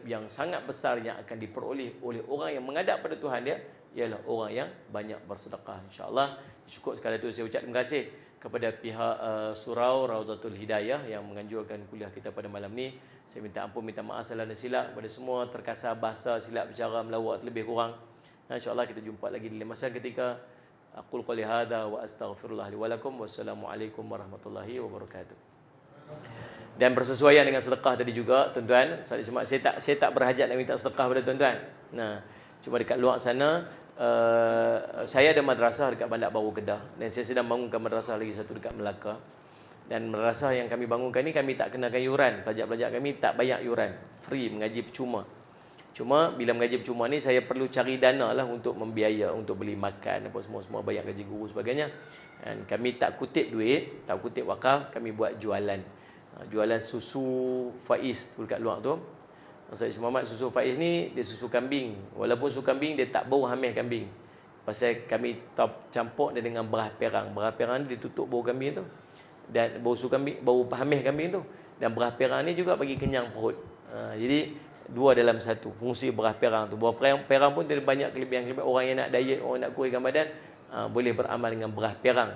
yang sangat besar yang akan diperoleh oleh orang yang menghadap pada Tuhan dia ialah orang yang banyak bersedekah. Insya-Allah. Cukup sekali itu saya ucap terima kasih kepada pihak Surau Raudatul Hidayah yang menganjurkan kuliah kita pada malam ni. Saya minta ampun, minta maaf salah dan silap kepada semua, terkasar bahasa, silap bicara, melawak lebih kurang. InsyaAllah kita jumpa lagi di lain masa ketika Aqul qouli hadza wa astaghfirullah li wa lakum. Wassalamualaikum warahmatullahi wabarakatuh. Dan bersesuaian dengan sedekah tadi juga, tuan-tuan. Saya tak berhajat nak minta sedekah pada tuan-tuan. Nah, cuma dekat luar sana saya ada madrasah dekat Bandar Baru Kedah, dan saya sedang bangunkan madrasah lagi satu dekat Melaka. Dan madrasah yang kami bangunkan ni kami tak kenakan yuran. Pelajar-pelajar kami tak bayar yuran, free, mengaji percuma. Cuma bila mengaji percuma ni saya perlu cari dana lah untuk membiaya, untuk beli makan apa semua bayar gaji guru sebagainya. Dan kami tak kutip duit, tak kutip wakaf, kami buat jualan. Jualan susu Faiz tu dekat luar tu. Maksud Syekh Muhammad, susu Faiz ni dia susu kambing. Walaupun susu kambing dia tak bau hamil kambing. Pasal kami campur dia dengan beras perang. Beras perang ni dia tutup bau kambing tu. Dan bau susu kambing, bau hamil kambing tu. Dan beras perang ni juga bagi kenyang perut. Jadi dua dalam satu, fungsi beras perang tu. Beras perang pun ada banyak kelebihan-kelebihan. Orang yang nak diet, orang nak kurangkan badan, boleh beramal dengan beras perang.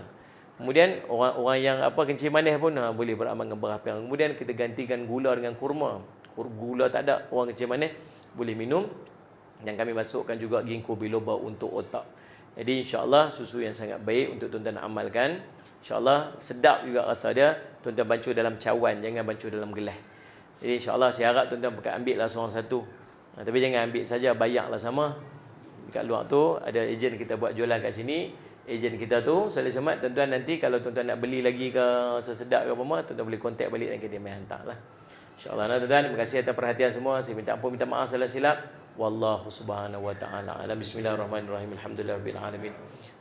Kemudian orang yang kencing manis pun boleh beramal dengan beras perang. Kemudian kita gantikan gula dengan kurma. Gula tak ada, orang kencing manis boleh minum. Dan kami masukkan juga ginkgo biloba untuk otak. Jadi insya-Allah susu yang sangat baik untuk tuan-tuan amalkan. InsyaAllah sedap juga rasa dia. Tuan-tuan bancuh dalam cawan, jangan bancuh dalam gelas. Jadi insyaAllah saya harap tuan-tuan pakai ambil lah seorang satu. Tapi jangan ambil saja, bayarlah sama. Dekat luar tu ada ejen kita buat jualan kat sini. Ejen kita tu Saleh Samad, tuan-tuan nanti kalau tuan-tuan nak beli lagi ke sesedap ke apa, tuan-tuan boleh kontak balik dan kita mai hantar lah. InsyaAllah tuan-tuan, terima kasih atas perhatian semua. Saya minta ampun, minta maaf salah silap. Wallahu subhanahu wa ta'ala alam. Bismillahirrahmanirrahim. Alhamdulillahirabbil alamin.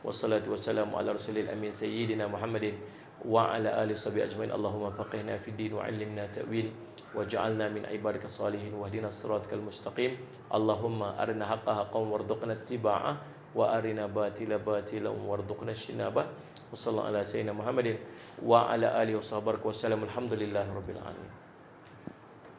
Wassalatu wassalamu ala rasulil amin sayyidina Muhammadin wa ala alihi washabihi ajmain. Allahumma faqihna fid din wa 'allimna ta'wil waj'alna min ibadikas salihin wahdina siratal mustaqim. Allahumma arina haqqaha haqqan warzuqna ittiba'ah wa arina batila batilan warzuqna ijtinabah. Wassallallahu ala sayyidina Muhammadin wa ala alihi washabihi wasallam. Alhamdulillahirabbil alamin.